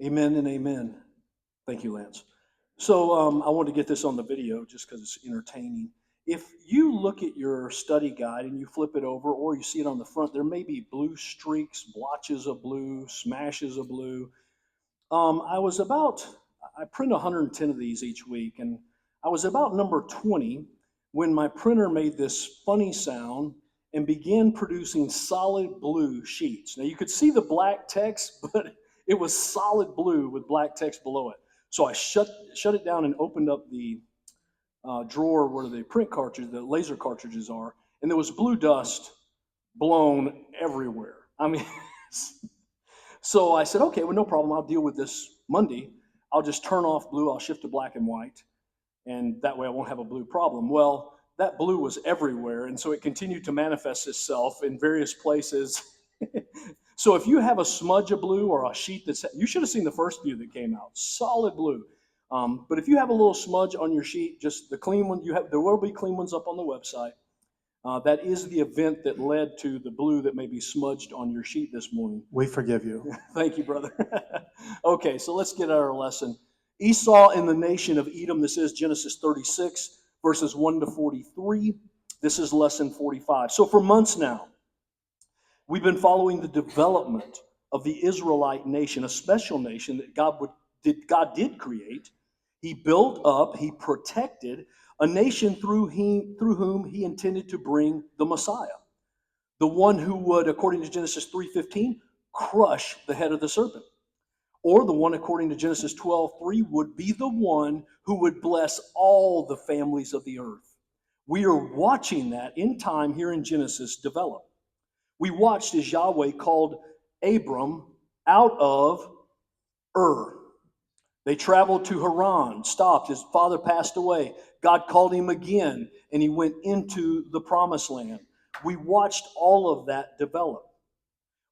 Amen and amen. Thank you, Lance. So I want to get this on the video just because it's entertaining. If you look at your study guide and you flip it over, or you see it on the front, there may be blue streaks, blotches of blue, smashes of blue. I was about, I print 110 of these each week, and I was about number 20 when my printer made this funny sound and began producing solid blue sheets. Now you could see the black text, but it was solid blue with black text below it. So I shut it down and opened up the drawer where the print cartridge, the laser cartridges are, and there was blue dust blown everywhere. I mean, so I said, okay, well, no problem. I'll deal with this Monday. I'll just turn off blue. I'll shift to black and white, and that way I won't have a blue problem. Well, that blue was everywhere, and so it continued to manifest itself in various places. So if you have a smudge of blue or a sheet that's, you should have seen the first view that came out, solid blue. But if you have a little smudge on your sheet, just the clean one, there will be clean ones up on the website. That is the event that led to the blue that may be smudged on your sheet this morning. We forgive you. Thank you, brother. Okay, so let's get our lesson. Esau and the nation of Edom. This is Genesis 36, verses 1 to 43. This is lesson 45. So for months now, we've been following the development of the Israelite nation, a special nation that God did create. He built up, he protected a nation through whom he intended to bring the Messiah, the one who would, according to Genesis 3:15, crush the head of the serpent. Or the one, according to Genesis 12:3, would be the one who would bless all the families of the earth. We are watching that in time here in Genesis develop. We watched as Yahweh called Abram out of Ur. They traveled to Haran, stopped. His father passed away. God called him again, and he went into the promised land. We watched all of that develop.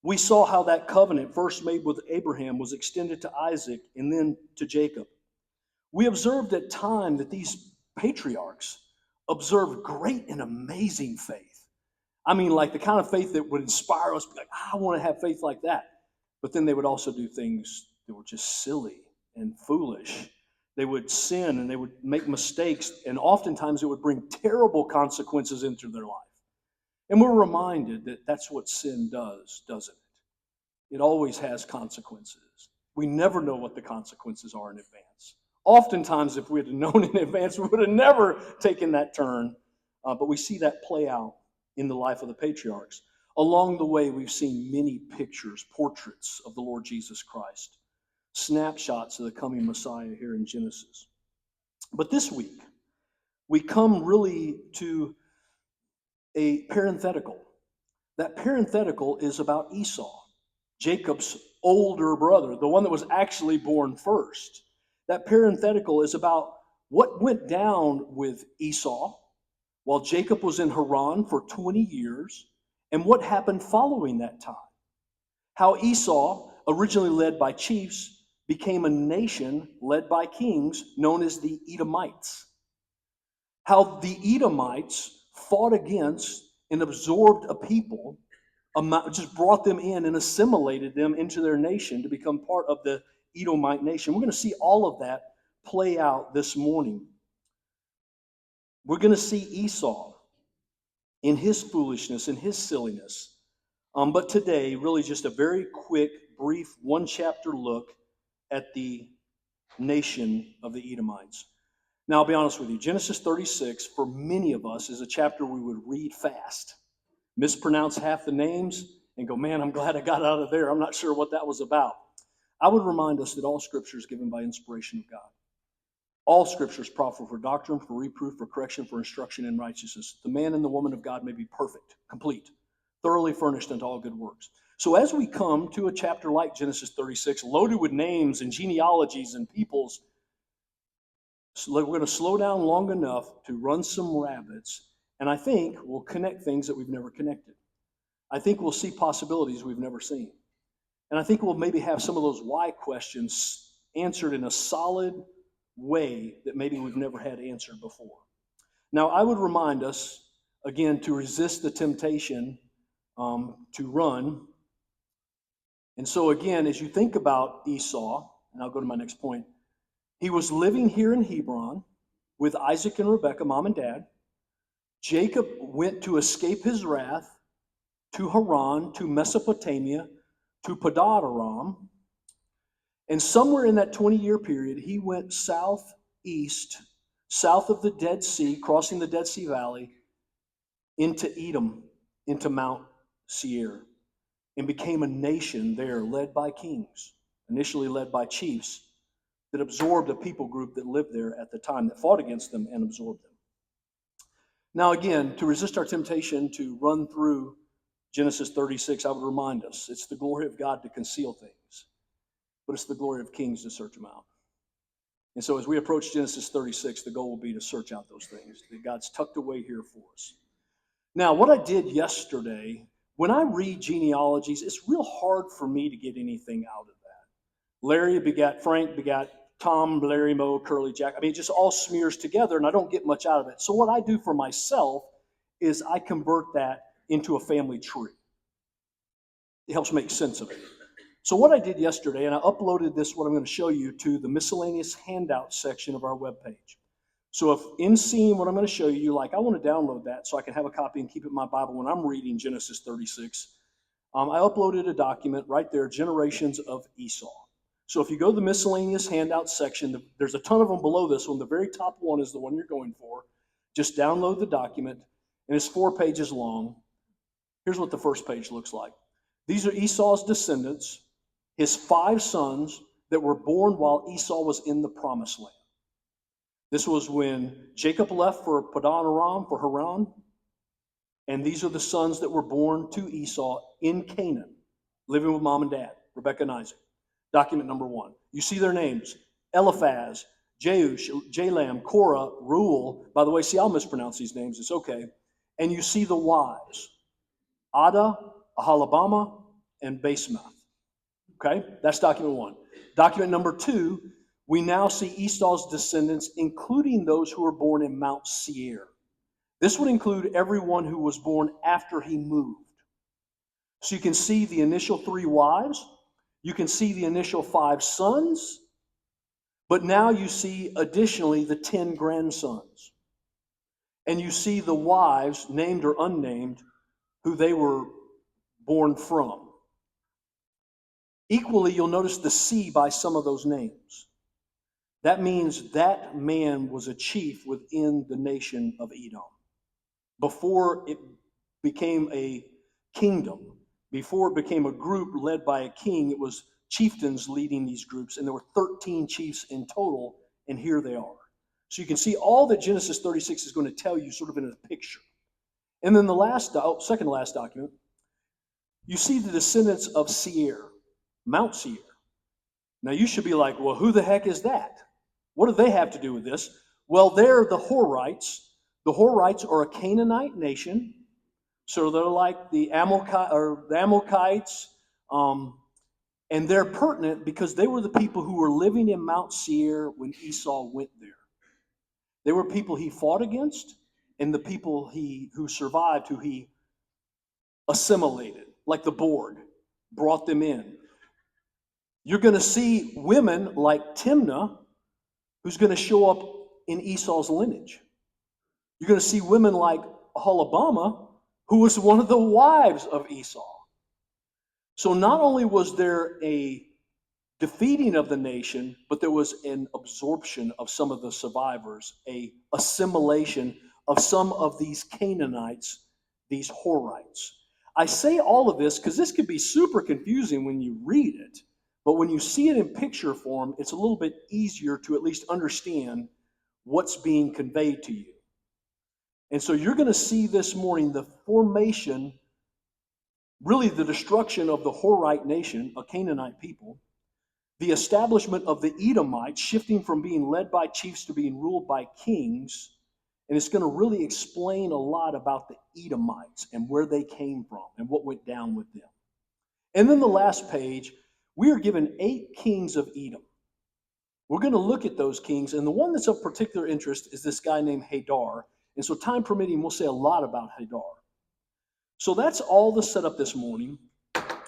We saw how that covenant first made with Abraham was extended to Isaac and then to Jacob. We observed at time that these patriarchs observed great and amazing faith. I mean, like the kind of faith that would inspire us, like, I want to have faith like that. But then they would also do things that were just silly and foolish. They would sin and they would make mistakes, and oftentimes it would bring terrible consequences into their life. And we're reminded that that's what sin does, doesn't it? It always has consequences. We never know what the consequences are in advance. Oftentimes, if we had known in advance, we would have never taken that turn. But we see that play out in the life of the patriarchs. Along the way, we've seen many pictures, portraits of the Lord Jesus Christ, snapshots of the coming Messiah here in Genesis. But this week, we come really to a parenthetical. That parenthetical is about Esau, Jacob's older brother, the one that was actually born first. That parenthetical is about what went down with Esau while Jacob was in Haran for 20 years and what happened following that time. How Esau, originally led by chiefs, became a nation led by kings known as the Edomites. How the Edomites fought against and absorbed a people, just brought them in and assimilated them into their nation to become part of the Edomite nation. We're going to see all of that play out this morning. We're going to see Esau in his foolishness and his silliness. But today, really just a very quick, brief, one-chapter look at the nation of the Edomites. Now, I'll be honest with you, Genesis 36, for many of us, is a chapter we would read fast, mispronounce half the names, and go, man, I'm glad I got out of there. I'm not sure what that was about. I would remind us that all Scripture is given by inspiration of God. All Scripture is profitable for doctrine, for reproof, for correction, for instruction in righteousness. The man and the woman of God may be perfect, complete, thoroughly furnished unto all good works. So as we come to a chapter like Genesis 36, loaded with names and genealogies and peoples, so we're going to slow down long enough to run some rabbits, and I think we'll connect things that we've never connected. I think we'll see possibilities we've never seen. And I think we'll maybe have some of those why questions answered in a solid way that maybe we've never had answered before. Now, I would remind us, again, to resist the temptation to run. And so, again, as you think about Esau, and I'll go to my next point. He was living here in Hebron with Isaac and Rebekah, mom and dad. Jacob went to escape his wrath to Haran, to Mesopotamia, to Padanaram. And somewhere in that 20-year period, he went southeast, south of the Dead Sea, crossing the Dead Sea Valley, into Edom, into Mount Seir, and became a nation there led by kings, initially led by chiefs, that absorbed a people group that lived there at the time, that fought against them and absorbed them. Now again, to resist our temptation to run through Genesis 36, I would remind us, it's the glory of God to conceal things, but it's the glory of kings to search them out. And so as we approach Genesis 36, the goal will be to search out those things that God's tucked away here for us. Now, what I did yesterday, when I read genealogies, it's real hard for me to get anything out of that. Larry begat Frank, begat Tom, Larry, Mo, Curly, Jack. I mean, it just all smears together, and I don't get much out of it. So what I do for myself is I convert that into a family tree. It helps make sense of it. So what I did yesterday, and I uploaded this, what I'm going to show you, to the miscellaneous handout section of our webpage. So if in seeing what I'm going to show you, like I want to download that so I can have a copy and keep it in my Bible when I'm reading Genesis 36, I uploaded a document right there, Generations of Esau. So if you go to the miscellaneous handout section, there's a ton of them below this one. The very top one is the one you're going for. Just download the document, and it's 4 pages long. Here's what the first page looks like. These are Esau's descendants, his 5 sons that were born while Esau was in the promised land. This was when Jacob left for Padanaram, for Haran, and these are the sons that were born to Esau in Canaan, living with mom and dad, Rebekah and Isaac. Document number 1. You see their names: Eliphaz, Jeush, Jalam, Korah, Reuel. By the way, see, I'll mispronounce these names. It's okay. And you see the wives: Ada, Ahalabama, and Basemath. Okay, that's document 1. Document number 2, we now see Esau's descendants, including those who were born in Mount Seir. This would include everyone who was born after he moved. So you can see the initial 3 wives, you can see the initial 5 sons, but now you see additionally the 10 grandsons. And you see the wives, named or unnamed, who they were born from. Equally, you'll notice the C by some of those names. That means that man was a chief within the nation of Edom. Before it became a kingdom, before it became a group led by a king, it was chieftains leading these groups, and there were 13 chiefs in total, and here they are. So you can see all that Genesis 36 is going to tell you sort of in a picture. And then the second to last document, you see the descendants of Seir, Mount Seir. Now you should be like, well, who the heck is that? What do they have to do with this? Well, they're the Horites. The Horites are a Canaanite nation. So they're like the Amalekites, and they're pertinent because they were the people who were living in Mount Seir when Esau went there. They were people he fought against, and the people who survived, who he assimilated, like the board, brought them in. You're going to see women like Timnah, who's going to show up in Esau's lineage. You're going to see women like Ahalabama, who was one of the wives of Esau. So not only was there a defeating of the nation, but there was an absorption of some of the survivors, a assimilation of some of these Canaanites, these Horites. I say all of this because this could be super confusing when you read it, but when you see it in picture form, it's a little bit easier to at least understand what's being conveyed to you. And so you're going to see this morning the formation, really the destruction of the Horite nation, a Canaanite people, the establishment of the Edomites, shifting from being led by chiefs to being ruled by kings. And it's going to really explain a lot about the Edomites and where they came from and what went down with them. And then the last page, we are given 8 kings of Edom. We're going to look at those kings, and the one that's of particular interest is this guy named Hadar. And so time permitting, we'll say a lot about Hadar. So that's all the setup this morning.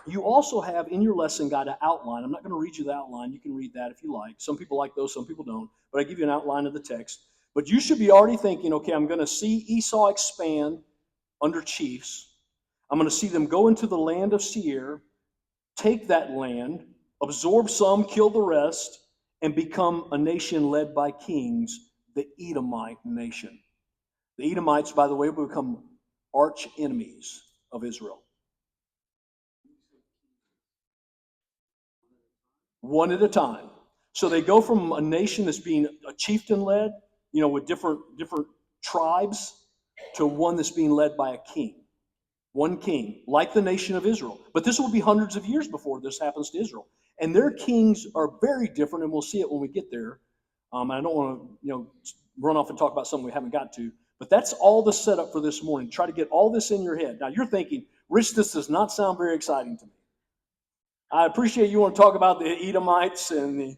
You also have in your lesson guide an outline. I'm not going to read you the outline. You can read that if you like. Some people like those, some people don't. But I give you an outline of the text. But you should be already thinking, okay, I'm going to see Esau expand under chiefs. I'm going to see them go into the land of Seir, take that land, absorb some, kill the rest, and become a nation led by kings, the Edomite nation. The Edomites, by the way, will become arch enemies of Israel. One at a time. So they go from a nation that's being a chieftain led, with different tribes, to one that's being led by a king. One king, like the nation of Israel. But this will be hundreds of years before this happens to Israel. And their kings are very different, and we'll see it when we get there. I don't want to, run off and talk about something we haven't got to. But that's all the setup for this morning. Try to get all this in your head. Now you're thinking, Rich, this does not sound very exciting to me. I appreciate you want to talk about the Edomites and the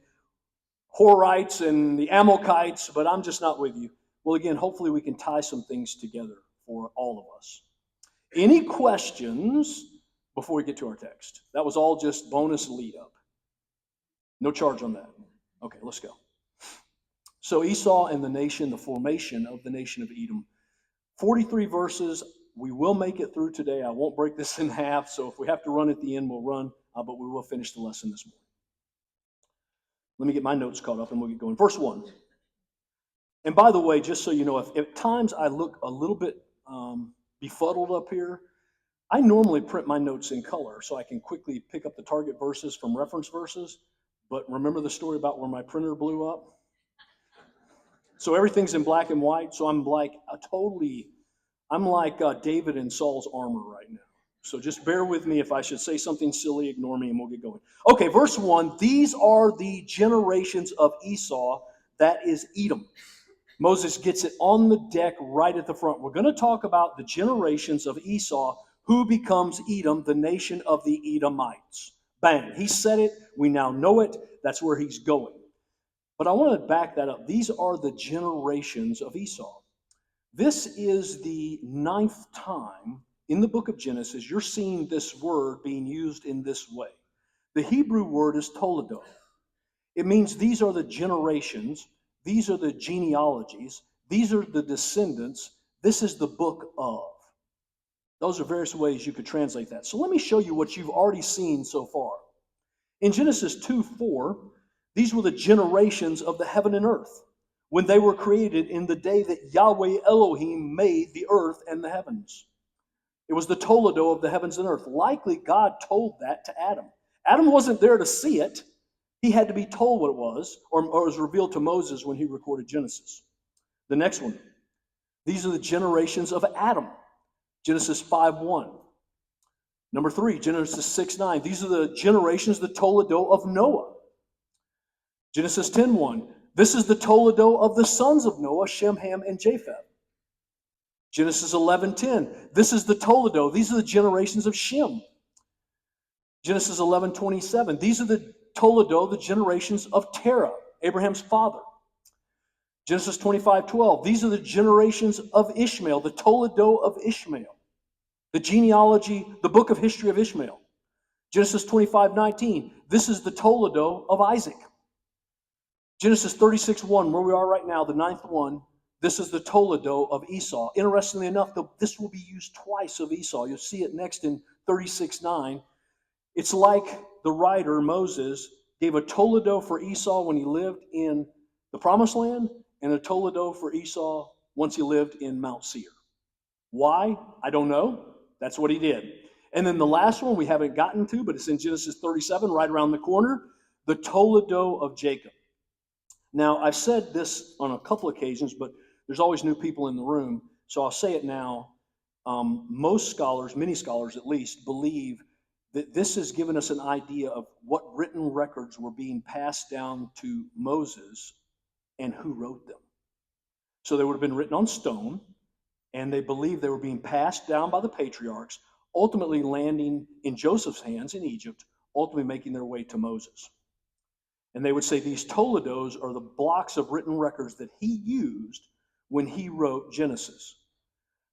Horites and the Amalekites, but I'm just not with you. Well, again, hopefully we can tie some things together for all of us. Any questions before we get to our text? That was all just bonus lead up. No charge on that. Okay, let's go. So Esau and the nation, the formation of the nation of Edom. 43 verses. We will make it through today. I won't break this in half, so if we have to run at the end, we'll run, but we will finish the lesson this morning. Let me get my notes caught up and we'll get going. Verse 1. And by the way, just so you know, if at times I look a little bit befuddled up here, I normally print my notes in color so I can quickly pick up the target verses from reference verses. But remember the story about where my printer blew up? So everything's in black and white. So I'm like David in Saul's armor right now. So just bear with me. If I should say something silly, ignore me and we'll get going. Okay, verse 1. These are the generations of Esau, that is Edom. Moses gets it on the deck right at the front. We're going to talk about the generations of Esau, who becomes Edom, the nation of the Edomites. Bang. He said it. We now know it. That's where he's going. But I want to back that up. These are the generations of Esau. This is the 9th time in the book of Genesis you're seeing this word being used in this way. The Hebrew word is toledo. It means these are the generations, these are the genealogies, these are the descendants, this is the book of. Those are various ways you could translate that. So let me show you what you've already seen so far. In Genesis 2:4, these were the generations of the heaven and earth, when they were created in the day that Yahweh Elohim made the earth and the heavens. It was the Toledo of the heavens and earth. Likely God told that to Adam. Adam wasn't there to see it. He had to be told what it was, or it was revealed to Moses when he recorded Genesis. The next one. These are the generations of Adam. Genesis 5:1. Number 3, Genesis 6:9. These are the generations, the Toledo of Noah. Genesis 10:1. This is the Toledo of the sons of Noah, Shem, Ham, and Japheth. Genesis 11:10. This is the Toledo. These are the generations of Shem. Genesis 11:27. These are the Toledo, the generations of Terah, Abraham's father. Genesis 25:12. These are the generations of Ishmael, the Toledo of Ishmael. The genealogy, the book of history of Ishmael. Genesis 25:19. This is the Toledo of Isaac. Genesis 36:1, where we are right now, the 9th one. This is the Toledo of Esau. Interestingly enough, this will be used twice of Esau. You'll see it next in 36:9. It's like the writer, Moses, gave a Toledo for Esau when he lived in the Promised Land and a Toledo for Esau once he lived in Mount Seir. Why? I don't know. That's what he did. And then the last one we haven't gotten to, but it's in Genesis 37, right around the corner, the Toledo of Jacob. Now, I've said this on a couple occasions, but there's always new people in the room, so I'll say it now. Most scholars, many scholars at least, believe that this has given us an idea of what written records were being passed down to Moses and who wrote them. So they would have been written on stone, and they believe they were being passed down by the patriarchs, ultimately landing in Joseph's hands in Egypt, ultimately making their way to Moses. And they would say these Toledos are the blocks of written records that he used when he wrote Genesis.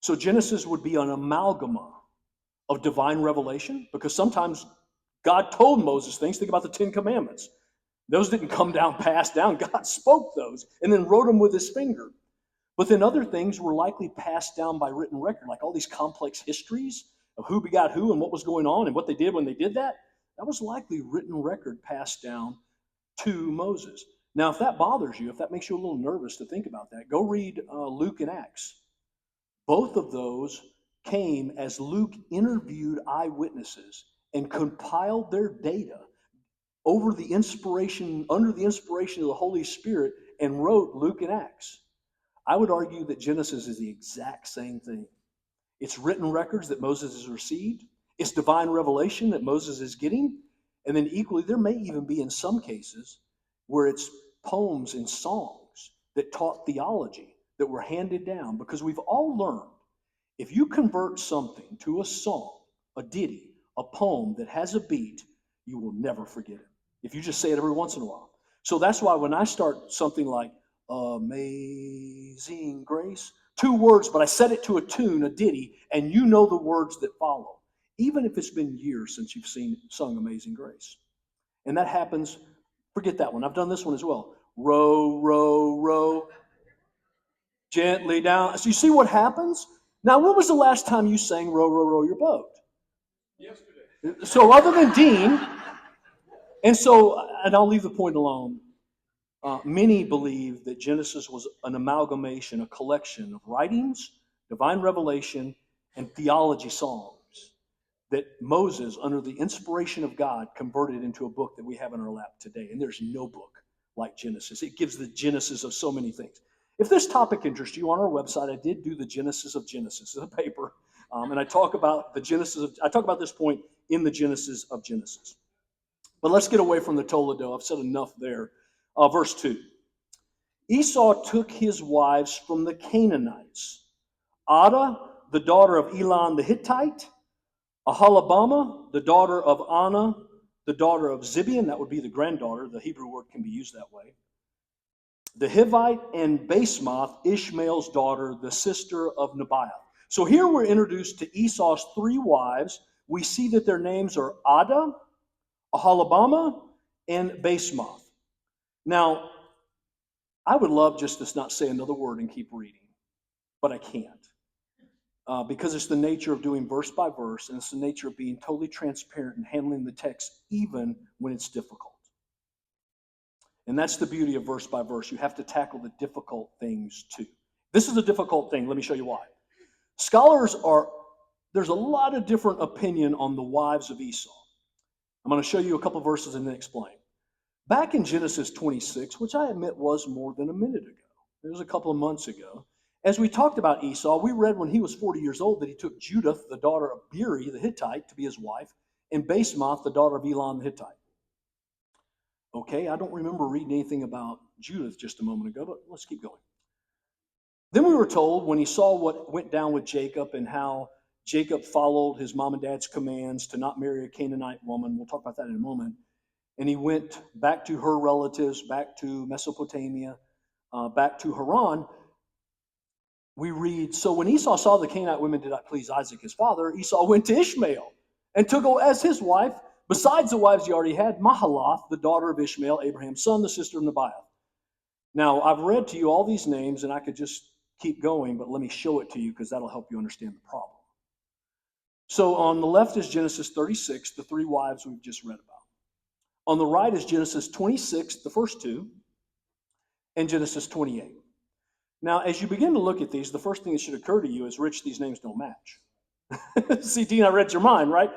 So Genesis would be an amalgama of divine revelation, because sometimes God told Moses things. Think about the Ten Commandments. Those didn't come down, passed down. God spoke those and then wrote them with his finger. But then other things were likely passed down by written record, like all these complex histories of who begot who and what was going on and what they did when they did that. That was likely written record passed down to Moses. Now, if that bothers you, if that makes you a little nervous to think about that, go read Luke and Acts. Both of those came as Luke interviewed eyewitnesses and compiled their data under the inspiration of the Holy Spirit and wrote Luke and Acts. I would argue that Genesis is the exact same thing. It's written records that Moses has received. It's divine revelation that Moses is getting. And then equally, there may even be in some cases where it's poems and songs that taught theology that were handed down, because we've all learned if you convert something to a song, a ditty, a poem that has a beat, you will never forget it if you just say it every once in a while. So that's why when I start something like Amazing Grace, 2 words, but I set it to a tune, a ditty, and you know the words that follow, even if it's been years since you've sung Amazing Grace. And that happens, forget that one. I've done this one as well. Row, row, row, gently down. So you see what happens? Now, when was the last time you sang Row, Row, Row Your Boat? Yesterday. So other than Dean, and I'll leave the point alone. Many believe that Genesis was an amalgamation, a collection of writings, divine revelation, and theology songs that Moses, under the inspiration of God, converted into a book that we have in our lap today. And there's no book like Genesis. It gives the genesis of so many things. If this topic interests you, on our website, I did do the Genesis of Genesis, a paper, and I talk about this point in the Genesis of Genesis. But let's get away from the Toledo. I've said enough there. Verse 2. Esau took his wives from the Canaanites. Adah, the daughter of Elon the Hittite. Aholibamah, the daughter of Anna, the daughter of Zibeon. That would be the granddaughter. The Hebrew word can be used that way. The Hivite, and Basemath, Ishmael's daughter, the sister of Nebaioth. So here we're introduced to Esau's 3 wives. We see that their names are Adah, Aholibamah, and Basemath. Now, I would love just to not say another word and keep reading, but I can't. Because it's the nature of doing verse by verse, and it's the nature of being totally transparent and handling the text even when it's difficult. And that's the beauty of verse by verse. You have to tackle the difficult things too. This is a difficult thing. Let me show you why. There's a lot of different opinion on the wives of Esau. I'm going to show you a couple verses and then explain. Back in Genesis 26, which I admit was more than a minute ago, it was a couple of months ago, as we talked about Esau, we read when he was 40 years old that he took Judith, the daughter of Beeri, the Hittite, to be his wife, and Basemath, the daughter of Elon the Hittite. Okay, I don't remember reading anything about Judith just a moment ago, but let's keep going. Then we were told when he saw what went down with Jacob and how Jacob followed his mom and dad's commands to not marry a Canaanite woman, we'll talk about that in a moment, and he went back to her relatives, back to Mesopotamia, back to Haran. We read, so when Esau saw the Canaanite women did not please Isaac his father, Esau went to Ishmael and took as his wife, besides the wives he already had, Mahalath, the daughter of Ishmael, Abraham's son, the sister of Nebaioth. Now, I've read to you all these names, and I could just keep going, but let me show it to you because that'll help you understand the problem. So on the left is Genesis 36, the 3 wives we've just read about. On the right is Genesis 26, the first 2, and Genesis 28. Now, as you begin to look at these, the first thing that should occur to you is, Rich, these names don't match. See, Dean, I read your mind, right?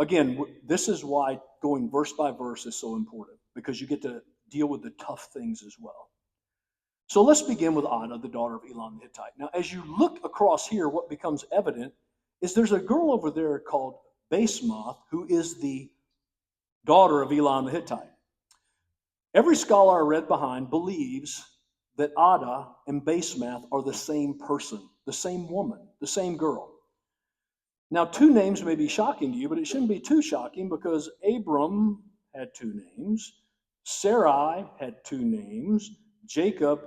Again, this is why going verse by verse is so important, because you get to deal with the tough things as well. So let's begin with Adah, the daughter of Elon the Hittite. Now, as you look across here, what becomes evident is there's a girl over there called Basemath, who is the daughter of Elon the Hittite. Every scholar I read behind believes that Adah and Basemath are the same person, the same woman, the same girl. Now, 2 names may be shocking to you, but it shouldn't be too shocking because Abram had 2 names, Sarai had 2 names, Jacob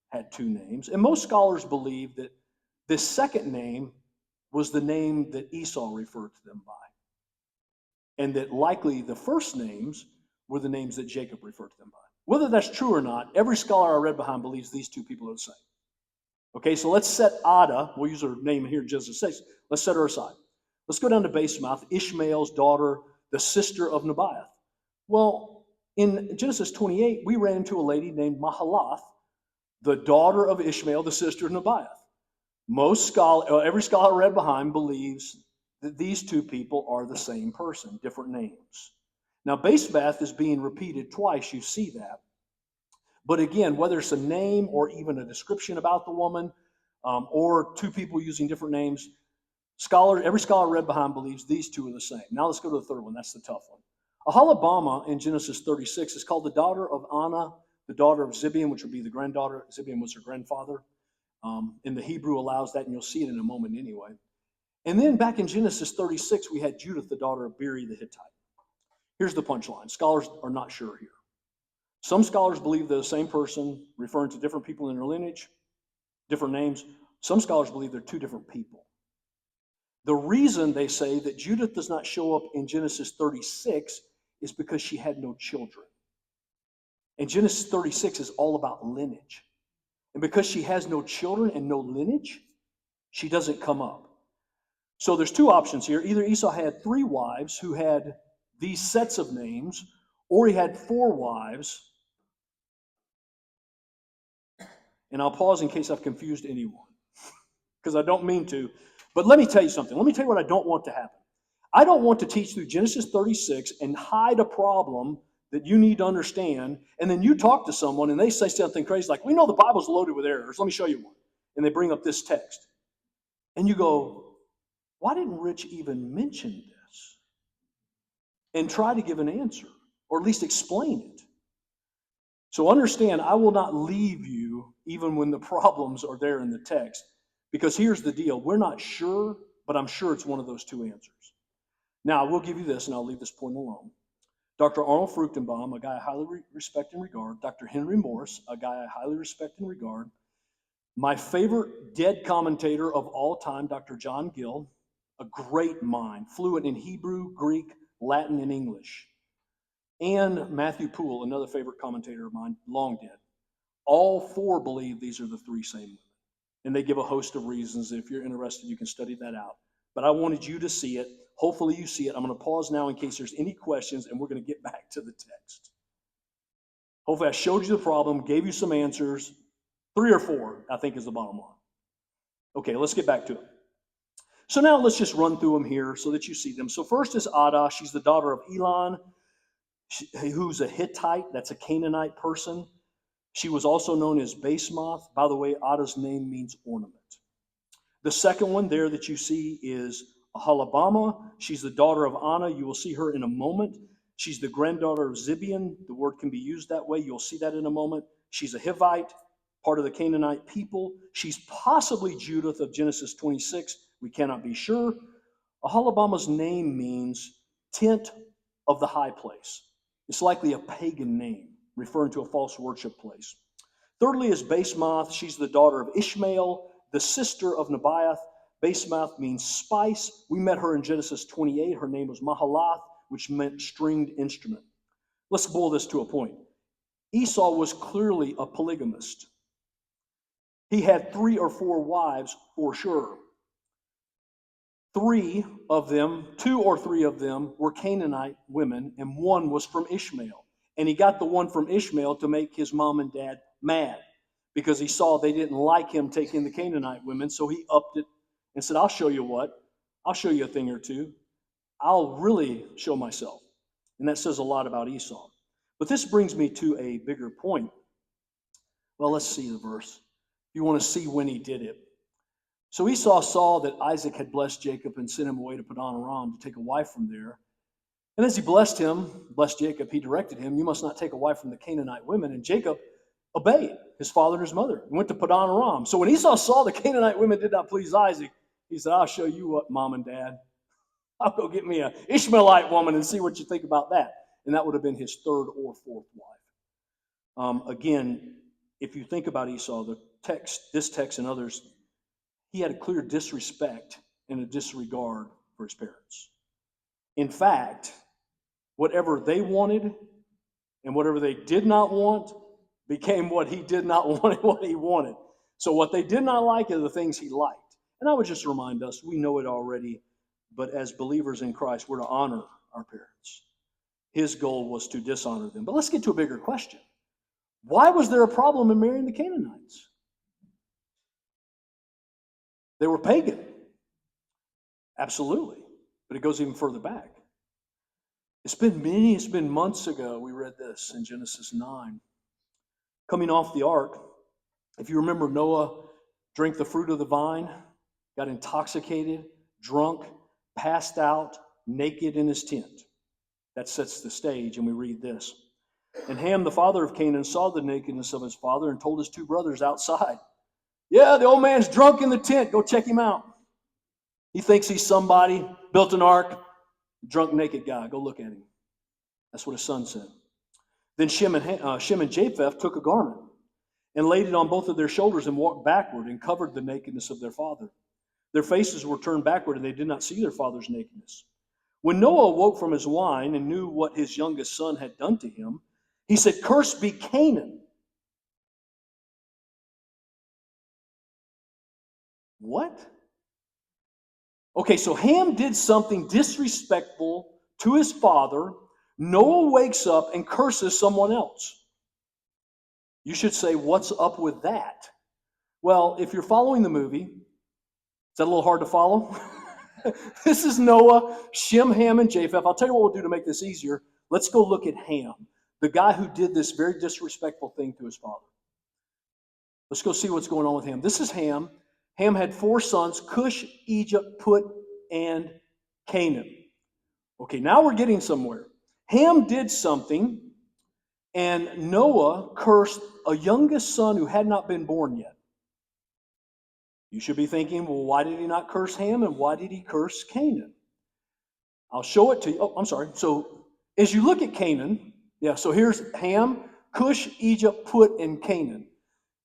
had 2 names, and most scholars believe that this second name was the name that Esau referred to them by. and that likely the first names were the names that Jacob referred to them by. Whether that's true or not, every scholar I read behind believes these two people are the same. Okay, so let's set Ada, we'll use her name here in Genesis 6, let's set her aside. Let's go down to Basemath, Ishmael's daughter, the sister of Nebaioth. Well, in Genesis 28, we ran into a lady named Mahalath, the daughter of Ishmael, the sister of Nebaioth. Every scholar I read behind believes that these two people are the same person, different names. Now, Basemath is being repeated twice, you see that. But again, whether it's a name or even a description about the woman, or two people using different names, every scholar read behind believes these two are the same. Now let's go to the third one. That's the tough one. Aholibamah in Genesis 36 is called the daughter of Anna, the daughter of Zibeon, which would be the granddaughter. Zibeon was her grandfather. And the Hebrew allows that, and you'll see it in a moment anyway. And then back in Genesis 36, we had Judith, the daughter of Beeri the Hittite. Here's the punchline. Scholars are not sure here. Some scholars believe they're the same person, referring to different people in their lineage, different names. Some scholars believe they're two different people. The reason they say that Judith does not show up in Genesis 36 is because she had no children. And Genesis 36 is all about lineage. And because she has no children and no lineage, she doesn't come up. So there's two options here. Either Esau had 3 wives who had these sets of names, or he had 4 wives. And I'll pause in case I've confused anyone, because I don't mean to. But let me tell you something. Let me tell you what I don't want to happen. I don't want to teach through Genesis 36 and hide a problem that you need to understand, and then you talk to someone and they say something crazy like, we know the Bible's loaded with errors. Let me show you one. And they bring up this text. And you go, why didn't Rich even mention this? And try to give an answer, or at least explain it. So understand, I will not leave you even when the problems are there in the text. Because here's the deal. We're not sure, but I'm sure it's one of those two answers. Now, I will give you this, and I'll leave this point alone. Dr. Arnold Fruchtenbaum, a guy I highly respect and regard. Dr. Henry Morris, a guy I highly respect and regard. My favorite dead commentator of all time, Dr. John Gill, a great mind, fluent in Hebrew, Greek, Latin, and English. And Matthew Poole, another favorite commentator of mine, long dead. All 4 believe these are the 3 same women. And they give a host of reasons. If you're interested, you can study that out. But I wanted you to see it. Hopefully you see it. I'm going to pause now in case there's any questions, and we're going to get back to the text. Hopefully I showed you the problem, gave you some answers. 3 or 4, I think, is the bottom line. Okay, let's get back to it. So now let's just run through them here so that you see them. So first is Ada. She's the daughter of Elon, who's a Hittite. That's a Canaanite person. She was also known as Basemath. By the way, Ada's name means ornament. The second one there that you see is Aholibamah. She's the daughter of Anna. You will see her in a moment. She's the granddaughter of Zibeon. The word can be used that way. You'll see that in a moment. She's a Hivite, part of the Canaanite people. She's possibly Judith of Genesis 26. We cannot be sure. Aholibamah's name means tent of the high place. It's likely a pagan name, referring to a false worship place. Thirdly is Basemath. She's the daughter of Ishmael, the sister of Nebaioth. Basemath means spice. We met her in Genesis 28. Her name was Mahalath, which meant stringed instrument. Let's boil this to a point. Esau was clearly a polygamist. He had 3 or 4 wives for sure. 2 or 3 of them were Canaanite women, and 1 was from Ishmael. And he got the one from Ishmael to make his mom and dad mad because he saw they didn't like him taking the Canaanite women. So he upped it and said, I'll show you what. I'll show you a thing or two. I'll really show myself. And that says a lot about Esau. But this brings me to a bigger point. Well, let's see the verse. You want to see when he did it. So Esau saw that Isaac had blessed Jacob and sent him away to Padan Aram to take a wife from there. And as he blessed Jacob, he directed him, you must not take a wife from the Canaanite women. And Jacob obeyed his father and his mother and went to Padan Aram. So when Esau saw the Canaanite women did not please Isaac, he said, I'll show you what, Mom and Dad. I'll go get me an Ishmaelite woman and see what you think about that. And that would have been his 3rd or 4th wife. Again, if you think about Esau, this text and others, he had a clear disrespect and a disregard for his parents. In fact, Whatever they wanted and whatever they did not want became what he did not want and what he wanted. So what they did not like are the things he liked. And I would just remind us, we know it already, but as believers in Christ, we're to honor our parents. His goal was to dishonor them. But let's get to a bigger question. Why was there a problem in marrying the Canaanites? They were pagan. Absolutely. But it goes even further back. It's been months ago we read this in Genesis 9. Coming off the ark, if you remember, Noah drank the fruit of the vine, got intoxicated, drunk, passed out, naked in his tent. That sets the stage, and we read this. And Ham, the father of Canaan, saw the nakedness of his father and told his two brothers outside, "Yeah, the old man's drunk in the tent. Go check him out. He thinks he's somebody, built an ark, drunk, naked guy. Go look at him." That's what his son said. Then Shem and Japheth took a garment and laid it on both of their shoulders and walked backward and covered the nakedness of their father. Their faces were turned backward, and they did not see their father's nakedness. When Noah awoke from his wine and knew what his youngest son had done to him, he said, "Cursed be Canaan." What? Okay, so Ham did something disrespectful to his father. Noah wakes up and curses someone else. You should say, what's up with that? Well, if you're following the movie, is that a little hard to follow? This is Noah, Shem, Ham, and Japheth. I'll tell you what we'll do to make this easier. Let's go look at Ham, the guy who did this very disrespectful thing to his father. Let's go see what's going on with Ham. This is Ham. Ham had 4 sons, Cush, Egypt, Put, and Canaan. Okay, now we're getting somewhere. Ham did something, and Noah cursed a youngest son who had not been born yet. You should be thinking, well, why did he not curse Ham, and why did he curse Canaan? I'll show it to you. Oh, I'm sorry. So as you look at Canaan, so here's Ham, Cush, Egypt, Put, and Canaan.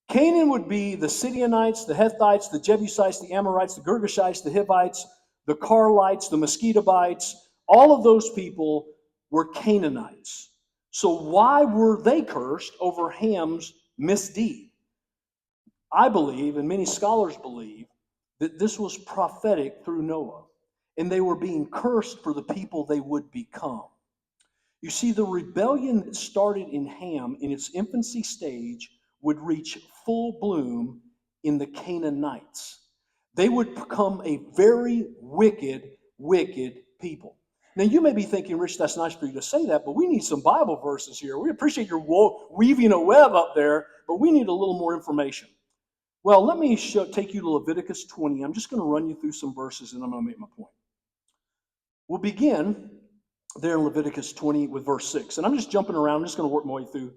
Canaan would be the Sidonites, the Hethites, the Jebusites, the Amorites, the Girgashites, the Hivites, the Carlites, the Mosquitobites. All of those people were Canaanites. So why were they cursed over Ham's misdeed? I believe, and many scholars believe, that this was prophetic through Noah, and they were being cursed for the people they would become. You see, the rebellion that started in Ham in its infancy stage would reach full bloom in the Canaanites. They would become a very wicked, wicked people. Now, you may be thinking, Rich, that's nice for you to say that, but we need some Bible verses here. We appreciate your weaving a web up there, but we need a little more information. Well, let me take you to Leviticus 20. I'm just going to run you through some verses, and I'm going to make my point. We'll begin there in Leviticus 20 with verse 6. And I'm just jumping around. I'm just going to work my way through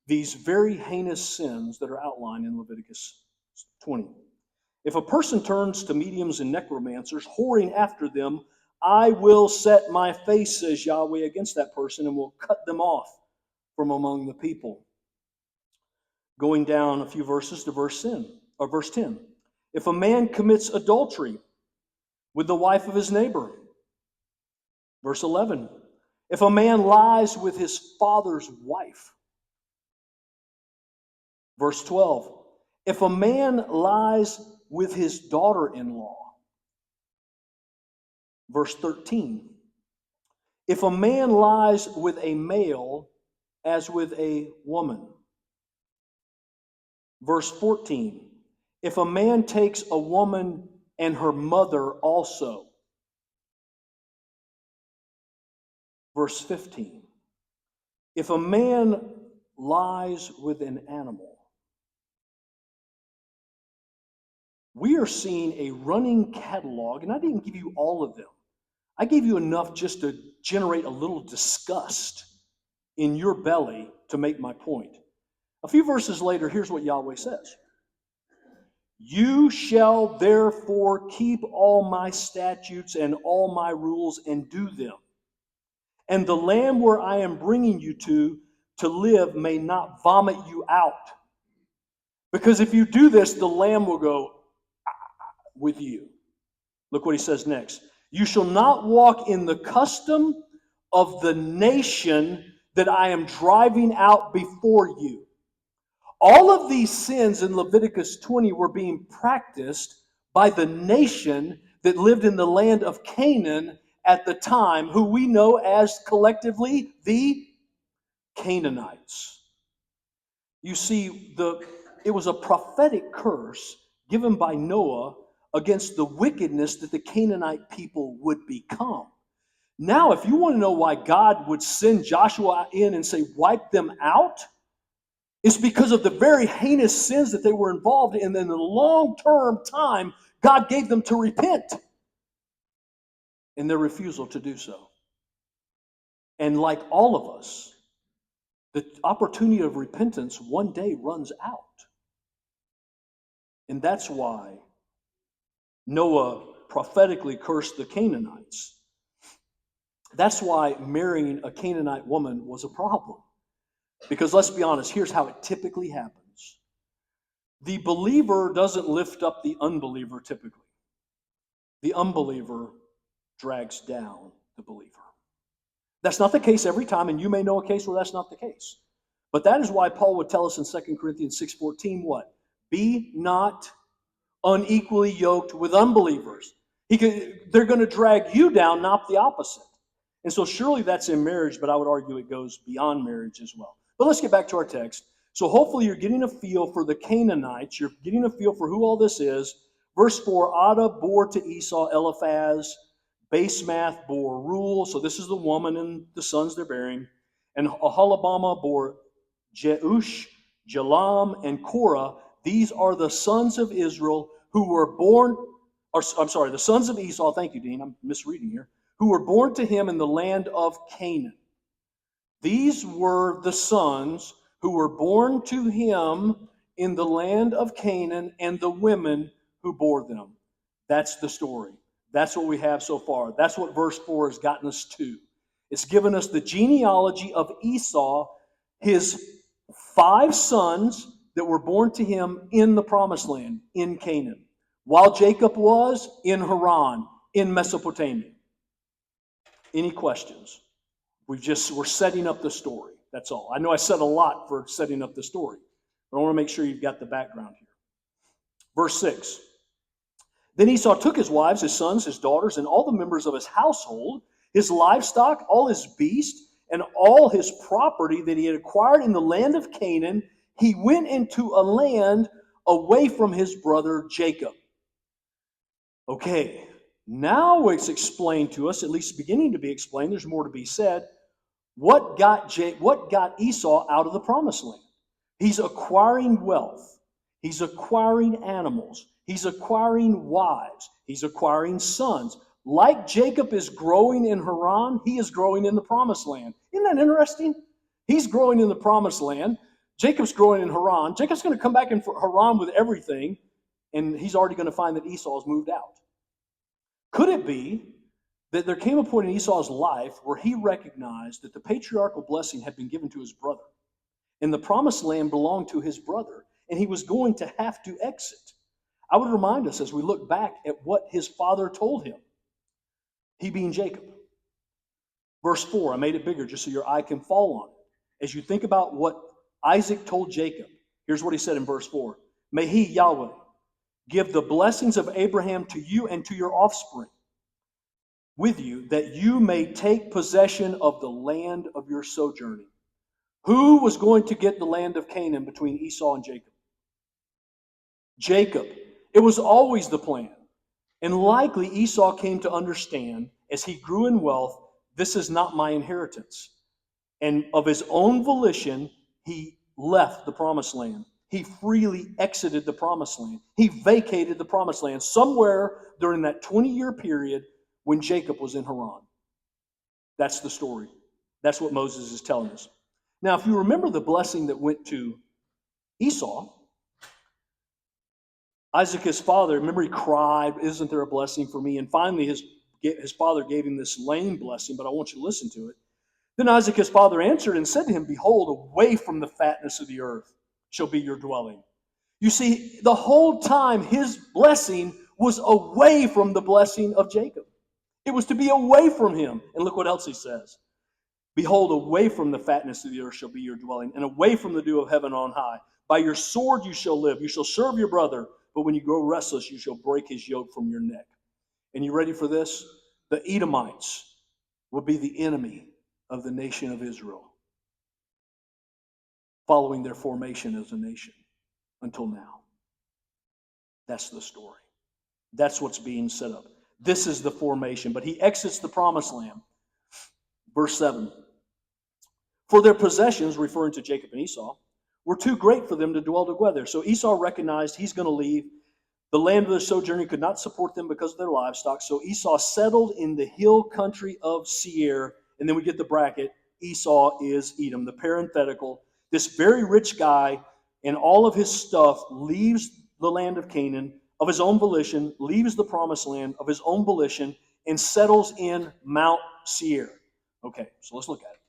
these very heinous sins that are outlined in Leviticus 20. If a person turns to mediums and necromancers, whoring after them, I will set my face, says Yahweh, against that person and will cut them off from among the people. Going down a few verses to verse 10. If a man commits adultery with the wife of his neighbor. Verse 11. If a man lies with his father's wife. Verse 12. If a man lies with his daughter-in-law. Verse 13. If a man lies with a male as with a woman. Verse 14. If a man takes a woman and her mother also. Verse 15. If a man lies with an animal. We are seeing a running catalog, and I didn't give you all of them. I gave you enough just to generate a little disgust in your belly to make my point. A few verses later, here's what Yahweh says. You shall therefore keep all my statutes and all my rules and do them. And the land where I am bringing you to live may not vomit you out. Because if you do this, the lamb will go with you. Look what he says next. You shall not walk in the custom of the nation that I am driving out before you. All of these sins in Leviticus 20 were being practiced by the nation that lived in the land of Canaan at the time, who we know as collectively the Canaanites. You see, it was a prophetic curse given by Noah against the wickedness that the Canaanite people would become. Now, if you want to know why God would send Joshua in and say, wipe them out, it's because of the very heinous sins that they were involved in. And in the long-term time, God gave them to repent in their refusal to do so. And like all of us, the opportunity of repentance one day runs out. And that's why Noah prophetically cursed the Canaanites. That's why marrying a Canaanite woman was a problem. Because let's be honest, here's how it typically happens. The believer doesn't lift up the unbeliever typically. The unbeliever drags down the believer. That's not the case every time, and you may know a case where that's not the case. But that is why Paul would tell us in 2 Corinthians 6:14 what? Be not unequally yoked with unbelievers. They're going to drag you down, not the opposite. And so surely that's in marriage, but I would argue it goes beyond marriage as well. But let's get back to our text. So hopefully you're getting a feel for the Canaanites. You're getting a feel for who all this is. Verse 4, Ada bore to Esau Eliphaz, Basemath bore Reuel. So this is the woman and the sons they're bearing. And Aholibamah bore Jeush, Jalam, and Korah. These are the sons of Israel who were born, the sons of Esau, thank you, Dean, I'm misreading here, who were born to him in the land of Canaan. These were the sons who were born to him in the land of Canaan and the women who bore them. That's the story. That's what we have so far. That's what verse 4 has gotten us to. It's given us the genealogy of Esau, his 5 sons that were born to him in the promised land, in Canaan, while Jacob was in Haran, in Mesopotamia. Any questions? We're setting up the story. That's all. I know I said a lot for setting up the story, but I want to make sure you've got the background here. Verse 6. Then Esau took his wives, his sons, his daughters, and all the members of his household, his livestock, all his beasts, and all his property that he had acquired in the land of Canaan. He went into a land away from his brother Jacob. Okay, now it's explained to us, at least beginning to be explained, there's more to be said, what got Esau out of the promised land. He's acquiring wealth. He's acquiring animals. He's acquiring wives. He's acquiring sons. Like Jacob is growing in Haran, he is growing in the promised land. Isn't that interesting? He's growing in the promised land. Jacob's growing in Haran. Jacob's going to come back in Haran with everything, and he's already going to find that Esau's moved out. Could it be that there came a point in Esau's life where he recognized that the patriarchal blessing had been given to his brother, and the promised land belonged to his brother, and he was going to have to exit? I would remind us as we look back at what his father told him, he being Jacob. Verse 4, I made it bigger just so your eye can fall on it. As you think about what Isaac told Jacob, here's what he said in verse 4. May he, Yahweh, give the blessings of Abraham to you and to your offspring with you, that you may take possession of the land of your sojourning. Who was going to get the land of Canaan between Esau and Jacob? Jacob. It was always the plan. And likely Esau came to understand, as he grew in wealth, this is not my inheritance. And of his own volition, he left the promised land. He freely exited the promised land. He vacated the promised land somewhere during that 20-year period when Jacob was in Haran. That's the story. That's what Moses is telling us. Now, if you remember the blessing that went to Esau, Isaac, his father, remember he cried, isn't there a blessing for me? And finally his father gave him this lame blessing, but I want you to listen to it. Then Isaac, his father, answered and said to him, behold, away from the fatness of the earth shall be your dwelling. You see, the whole time his blessing was away from the blessing of Jacob. It was to be away from him. And look what else he says. Behold, away from the fatness of the earth shall be your dwelling, and away from the dew of heaven on high. By your sword you shall live. You shall serve your brother, but when you grow restless, you shall break his yoke from your neck. And you ready for this? The Edomites will be the enemy of the nation of Israel, following their formation as a nation until now. That's the story. That's what's being set up. This is the formation. But he exits the promised land. Verse 7. For their possessions, referring to Jacob and Esau, were too great for them to dwell together. So Esau recognized he's going to leave. The land of their sojourning could not support them because of their livestock. So Esau settled in the hill country of Seir. And then we get the bracket. Esau is Edom, the parenthetical. This very rich guy and all of his stuff leaves the land of Canaan of his own volition, leaves the promised land of his own volition, and settles in Mount Seir. Okay, so let's look at it.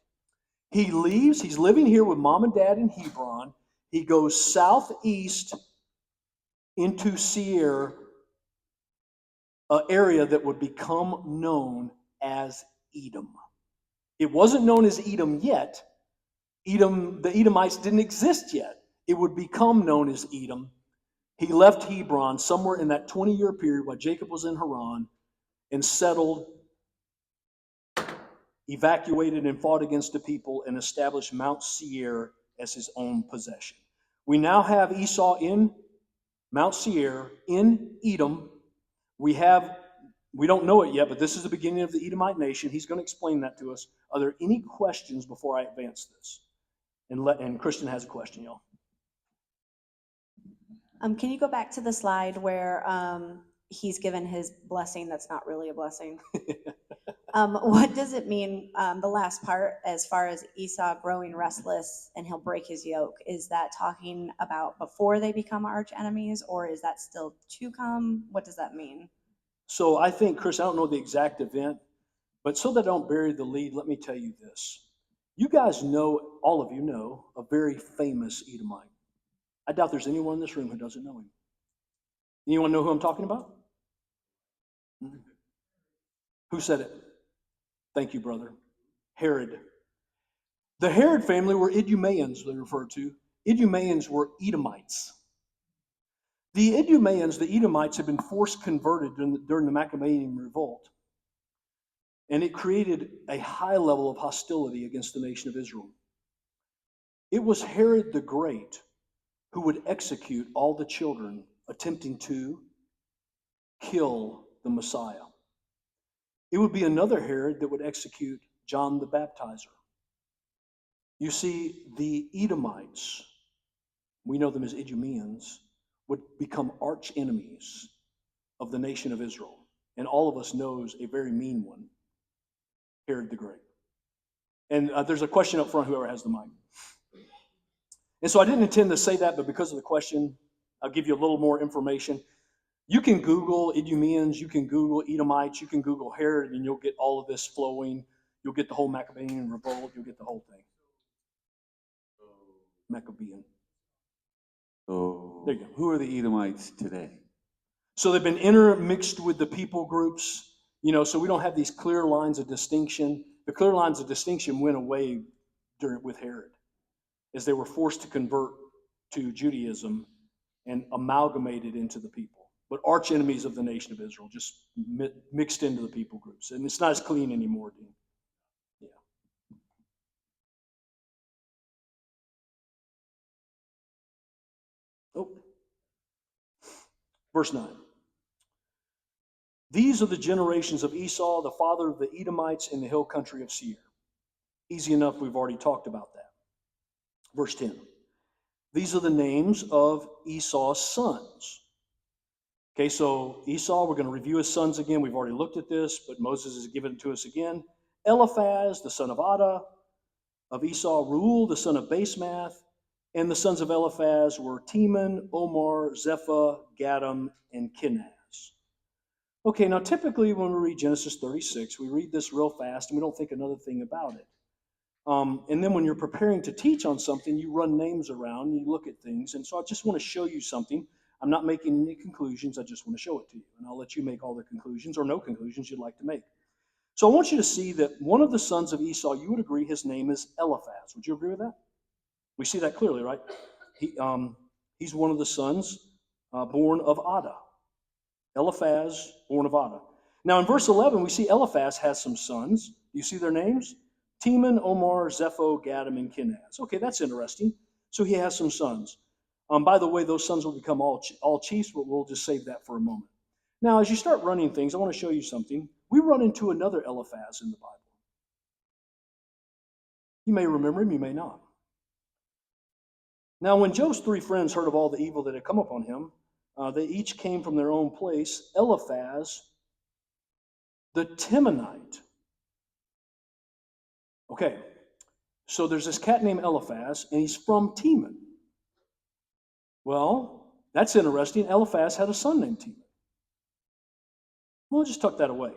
He leaves, he's living here with mom and dad in Hebron. He goes southeast into Seir, an area that would become known as Edom. It wasn't known as Edom yet. Edom, the Edomites didn't exist yet. It would become known as Edom. He left Hebron somewhere in that 20-year period while Jacob was in Haran and settled, evacuated and fought against the people, and established Mount Seir as his own possession. We now have Esau in Mount Seir in Edom. We don't know it yet, but this is the beginning of the Edomite nation. He's going to explain that to us. Are there any questions before I advance this? And Christian has a question, y'all. Can you go back to the slide where he's given his blessing that's not really a blessing? What does it mean, the last part, as far as Esau growing restless and he'll break his yoke? Is that talking about before they become arch enemies, or is that still to come? What does that mean? So I think, Chris, I don't know the exact event, but so that I don't bury the lead, let me tell you this. You guys know, all of you know, a very famous Edomite. I doubt there's anyone in this room who doesn't know him. Anyone know who I'm talking about? Who said it? Thank you, brother. Herod. The Herod family were Idumeans, they referred to. Idumeans were Edomites. The Idumeans, the Edomites, had been forced converted during the Maccabean revolt. And it created a high level of hostility against the nation of Israel. It was Herod the Great who would execute all the children attempting to kill the Messiah. It would be another Herod that would execute John the Baptizer. You see, the Edomites, we know them as Idumeans, would become arch enemies of the nation of Israel. And all of us knows a very mean one, Herod the Great. And there's a question up front, whoever has the mic. And so I didn't intend to say that, but because of the question, I'll give you a little more information. You can Google Idumeans, you can Google Edomites, you can Google Herod, and you'll get all of this flowing. You'll get the whole Maccabean revolt, you'll get the whole thing. Maccabean. So, there you go. Who are the Edomites today? So they've been intermixed with the people groups, so we don't have these clear lines of distinction. The clear lines of distinction went away with Herod as they were forced to convert to Judaism and amalgamated into the people. But arch enemies of the nation of Israel, just mixed into the people groups. And it's not as clean anymore, Dean. Yeah. Oh. Verse 9. These are the generations of Esau, the father of the Edomites in the hill country of Seir. Easy enough, we've already talked about that. Verse 10. These are the names of Esau's sons. Okay, so Esau, we're going to review his sons again. We've already looked at this, but Moses has given it to us again. Eliphaz, the son of Adah, of Esau, Reuel, the son of Basemath, and the sons of Eliphaz were Teman, Omar, Zepha, Gatam, and Kenaz. Okay, now typically when we read Genesis 36, we read this real fast and we don't think another thing about it. And then when you're preparing to teach on something, you run names around and you look at things. And so I just want to show you something. I'm not making any conclusions. I just want to show it to you. And I'll let you make all the conclusions or no conclusions you'd like to make. So I want you to see that one of the sons of Esau, you would agree his name is Eliphaz. Would you agree with that? We see that clearly, right? He's one of the sons born of Ada. Eliphaz, born of Ada. Now in verse 11, we see Eliphaz has some sons. Do you see their names? Teman, Omar, Zepho, Gadim, and Kenaz. Okay, that's interesting. So he has some sons. By the way, those sons will become all chiefs, but we'll just save that for a moment. Now, as you start running things, I want to show you something. We run into another Eliphaz in the Bible. You may remember him, you may not. Now, when Job's three friends heard of all the evil that had come upon him, they each came from their own place. Eliphaz, the Temanite. Okay, so there's this cat named Eliphaz, and he's from Teman. Well, that's interesting. Eliphaz had a son named Teman. Well, just tuck that away.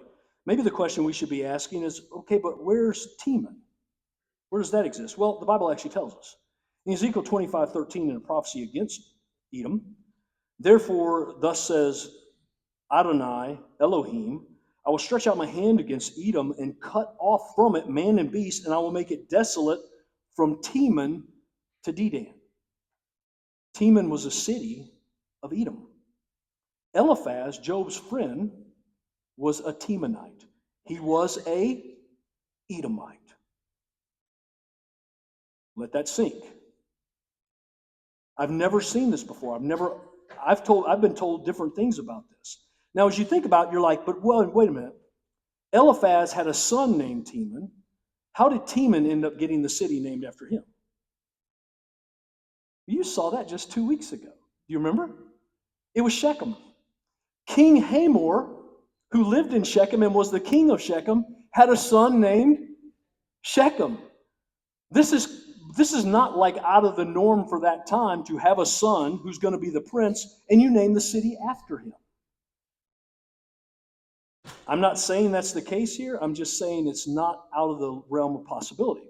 Maybe the question we should be asking is, okay, but where's Teman? Where does that exist? Well, the Bible actually tells us. In Ezekiel 25:13, in a prophecy against Edom, therefore, thus says Adonai Elohim, I will stretch out my hand against Edom and cut off from it man and beast, and I will make it desolate from Teman to Dedan. Teman was a city of Edom. Eliphaz, Job's friend, was a Temanite. He was a Edomite. Let that sink. I've never seen this before. I've been told different things about this. Now, as you think about it, you're like, but well, wait a minute. Eliphaz had a son named Teman. How did Teman end up getting the city named after him? You saw that just 2 weeks ago. Do you remember? It was Shechem. King Hamor, who lived in Shechem and was the king of Shechem, had a son named Shechem. This is not like out of the norm for that time to have a son who's going to be the prince and you name the city after him. I'm not saying that's the case here. I'm just saying it's not out of the realm of possibility.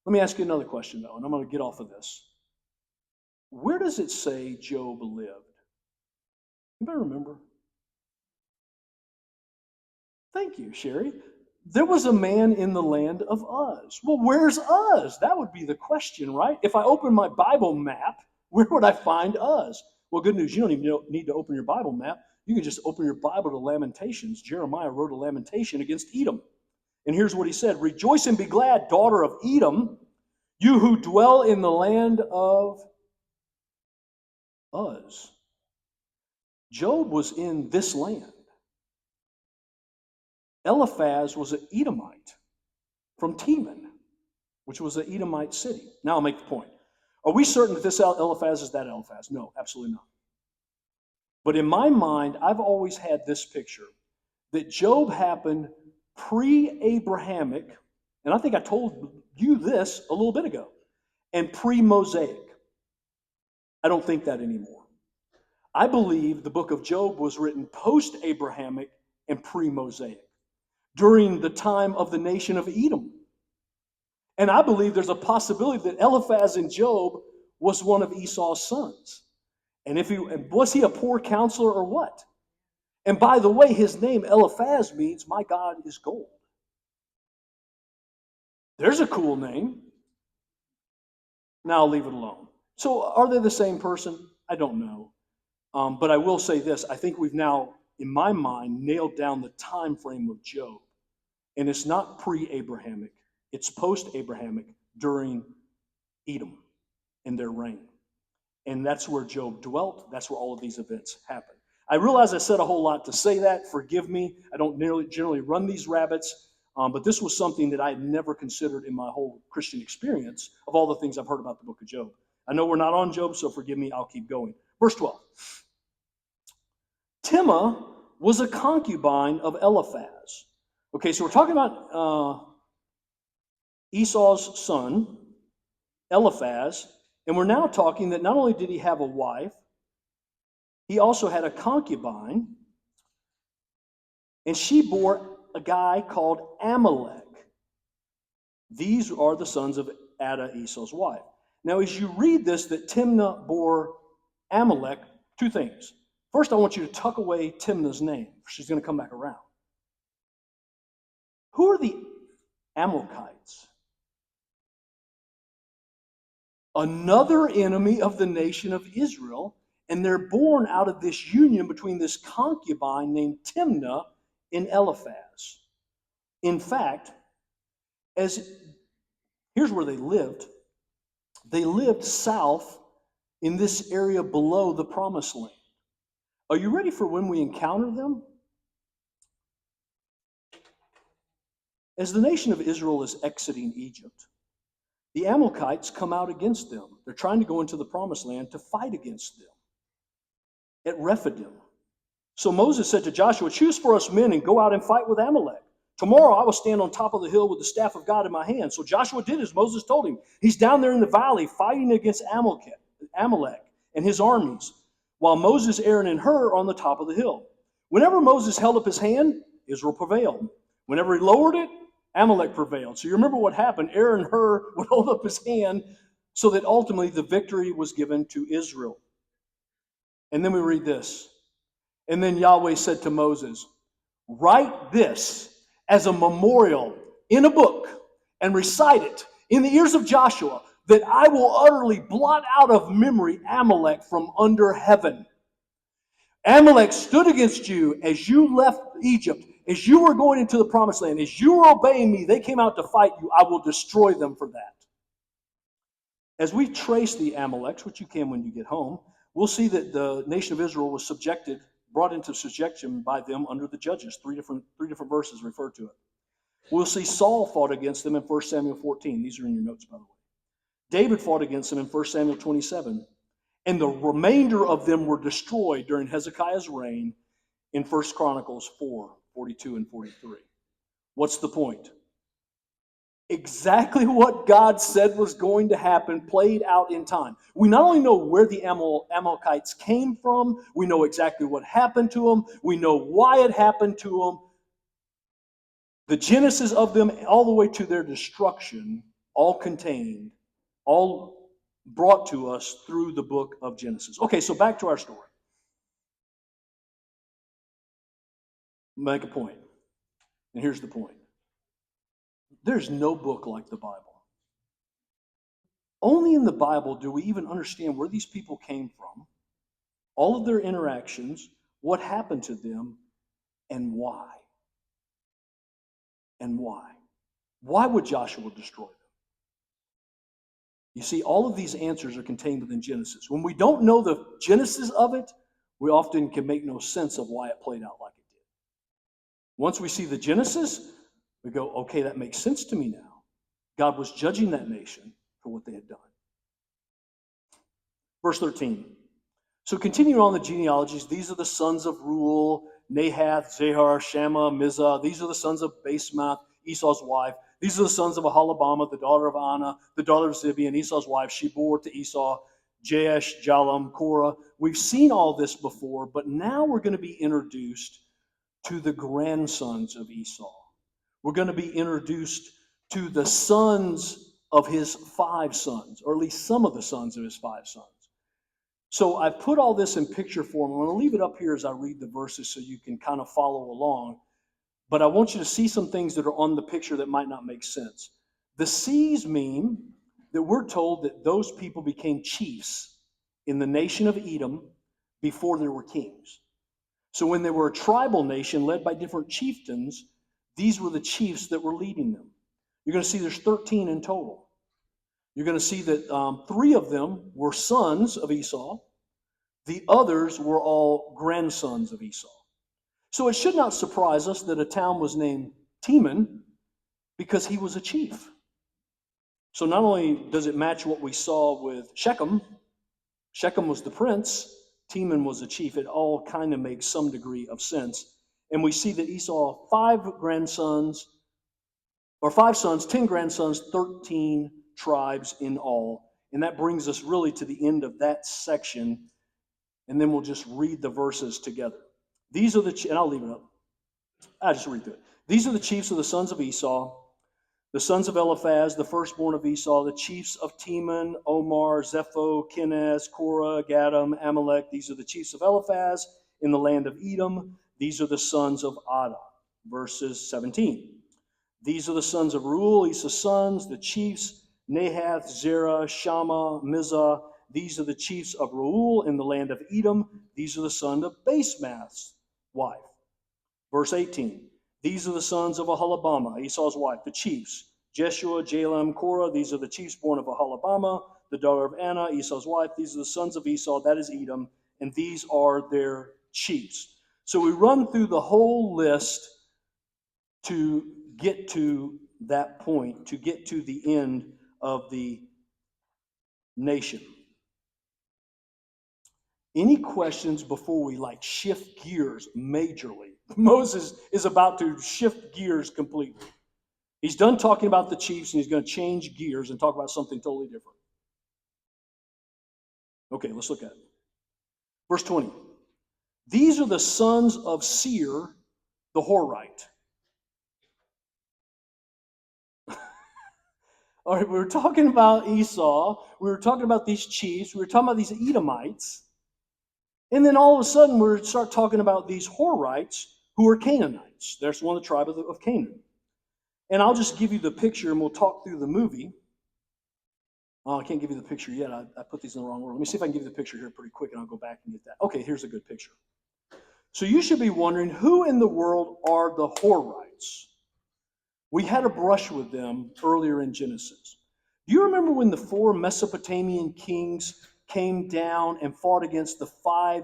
Let me ask you another question, though, and I'm going to get off of this. Where does it say Job lived? Anybody remember? Thank you, Sherry. There was a man in the land of Uz. Well, where's Uz? That would be the question, right? If I open my Bible map, where would I find Uz? Well, good news, you don't even need to open your Bible map. You can just open your Bible to Lamentations. Jeremiah wrote a lamentation against Edom. And here's what he said: Rejoice and be glad, daughter of Edom, you who dwell in the land of Uz. Job was in this land. Eliphaz was an Edomite from Teman, which was an Edomite city. Now I'll make the point. Are we certain that this Eliphaz is that Eliphaz? No, absolutely not. But in my mind, I've always had this picture that Job happened pre-Abrahamic, and I think I told you this a little bit ago, and pre-Mosaic. I don't think that anymore. I believe the book of Job was written post-Abrahamic and pre-Mosaic, during the time of the nation of Edom. And I believe there's a possibility that Eliphaz and Job was one of Esau's sons. And was he a poor counselor or what? And by the way, his name Eliphaz means my God is gold. There's a cool name. Now I'll leave it alone. So are they the same person? I don't know. But I will say this. I think we've now, in my mind, nailed down the time frame of Job. And it's not pre-Abrahamic. It's post-Abrahamic during Edom in their reign. And that's where Job dwelt. That's where all of these events happened. I realize I said a whole lot to say that. Forgive me. I don't generally run these rabbits. But this was something that I had never considered in my whole Christian experience of all the things I've heard about the book of Job. I know we're not on Job, so forgive me. I'll keep going. Verse 12. Timnah was a concubine of Eliphaz. Okay, so we're talking about Esau's son, Eliphaz, and we're now talking that not only did he have a wife, he also had a concubine, and she bore a guy called Amalek. These are the sons of Ada, Esau's wife. Now, as you read this, that Timnah bore Amalek, two things. First, I want you to tuck away Timnah's name. She's going to come back around. Who are the Amalekites? Another enemy of the nation of Israel, and they're born out of this union between this concubine named Timnah and Eliphaz. In fact, here's where they lived. They lived south in this area below the promised land. Are you ready for when we encounter them? As the nation of Israel is exiting Egypt, the Amalekites come out against them. They're trying to go into the promised land to fight against them at Rephidim. So Moses said to Joshua, "Choose for us men and go out and fight with Amalek. Tomorrow I will stand on top of the hill with the staff of God in my hand." So Joshua did as Moses told him. He's down there in the valley fighting against Amalek and his armies, while Moses, Aaron, and Hur are on the top of the hill. Whenever Moses held up his hand, Israel prevailed. Whenever he lowered it, Amalek prevailed. So you remember what happened. Aaron and Hur would hold up his hand so that ultimately the victory was given to Israel. And then we read this. And then Yahweh said to Moses, "Write this as a memorial in a book and recite it in the ears of Joshua, that I will utterly blot out of memory Amalek from under heaven. Amalek stood against you as you left Egypt, as you were going into the promised land, as you were obeying me, they came out to fight you. I will destroy them for that." As we trace the Amaleks, which you can when you get home, we'll see that the nation of Israel was brought into subjection by them under the judges. Three different verses refer to it. We'll see Saul fought against them in 1 Samuel 14. These are in your notes, by the way. David fought against them in 1 Samuel 27. And the remainder of them were destroyed during Hezekiah's reign in 1 Chronicles 4, 42 and 43. What's the point? Exactly what God said was going to happen played out in time. We not only know where the Amalekites came from, we know exactly what happened to them, we know why it happened to them, the genesis of them all the way to their destruction, all contained, all brought to us through the book of Genesis. Okay, so back to our story. Make a point. And here's the point. There's no book like the Bible. Only in the Bible do we even understand where these people came from, all of their interactions, what happened to them, and why. And why. Why would Joshua destroy them? You see, all of these answers are contained within Genesis. When we don't know the genesis of it, we often can make no sense of why it played out like it did. Once we see the Genesis, we go, okay, that makes sense to me now. God was judging that nation for what they had done. Verse 13. So continuing on the genealogies, these are the sons of Reuel, Nahath, Zahar, Shammah, Mizah. These are the sons of Basemath, Esau's wife. These are the sons of Aholibamah, the daughter of Anna, the daughter of Zibeon, Esau's wife. She bore to Esau Jaish, Jalam, Korah. We've seen all this before, but now we're going to be introduced to the grandsons of Esau. We're going to be introduced to the sons of his 5 sons, or at least some of the sons of his 5 sons. So I've put all this in picture form. I'm going to leave it up here as I read the verses so you can kind of follow along. But I want you to see some things that are on the picture that might not make sense. The C's mean that we're told that those people became chiefs in the nation of Edom before there were kings. So when they were a tribal nation led by different chieftains, these were the chiefs that were leading them. You're going to see there's 13 in total. You're going to see that 3 of them were sons of Esau. The others were all grandsons of Esau. So it should not surprise us that a town was named Teman because he was a chief. So not only does it match what we saw with Shechem was the prince, Teman was a chief. It all kind of makes some degree of sense. And we see that Esau, 5 sons, 10 grandsons, 13 tribes in all. And that brings us really to the end of that section. And then we'll just read the verses together. These are and I'll leave it up. I'll just read through it. These are the chiefs of the sons of Esau, the sons of Eliphaz, the firstborn of Esau, the chiefs of Teman, Omar, Zepho, Kenaz, Korah, Gatam, Amalek. These are the chiefs of Eliphaz in the land of Edom. These are the sons of Adah. Verses 17. These are the sons of Reuel, Esau's sons, the chiefs, Nahath, Zerah, Shammah, Mizah. These are the chiefs of Reuel in the land of Edom. These are the sons of Basemath's wife. Verse 18. These are the sons of Aholibamah, Esau's wife, the chiefs. Jeshua, Jalem, Korah. These are the chiefs born of Aholibamah, the daughter of Anna, Esau's wife. These are the sons of Esau, that is Edom, and these are their chiefs. So we run through the whole list to get to that point, to get to the end of the nation. Any questions before we shift gears majorly? Moses is about to shift gears completely. He's done talking about the chiefs and he's going to change gears and talk about something totally different. Okay, let's look at it. Verse 20. These are the sons of Seir, the Horite. All right, we were talking about Esau. We were talking about these chiefs. We were talking about these Edomites. And then all of a sudden, we start talking about these Horites who are Canaanites. There's one of the tribe of Canaan. And I'll just give you the picture and we'll talk through the movie. Oh, I can't give you the picture yet. I put these in the wrong order. Let me see if I can give you the picture here pretty quick and I'll go back and get that. Okay, here's a good picture. So you should be wondering, who in the world are the Horites? We had a brush with them earlier in Genesis. Do you remember when the 4 Mesopotamian kings came down and fought against the 5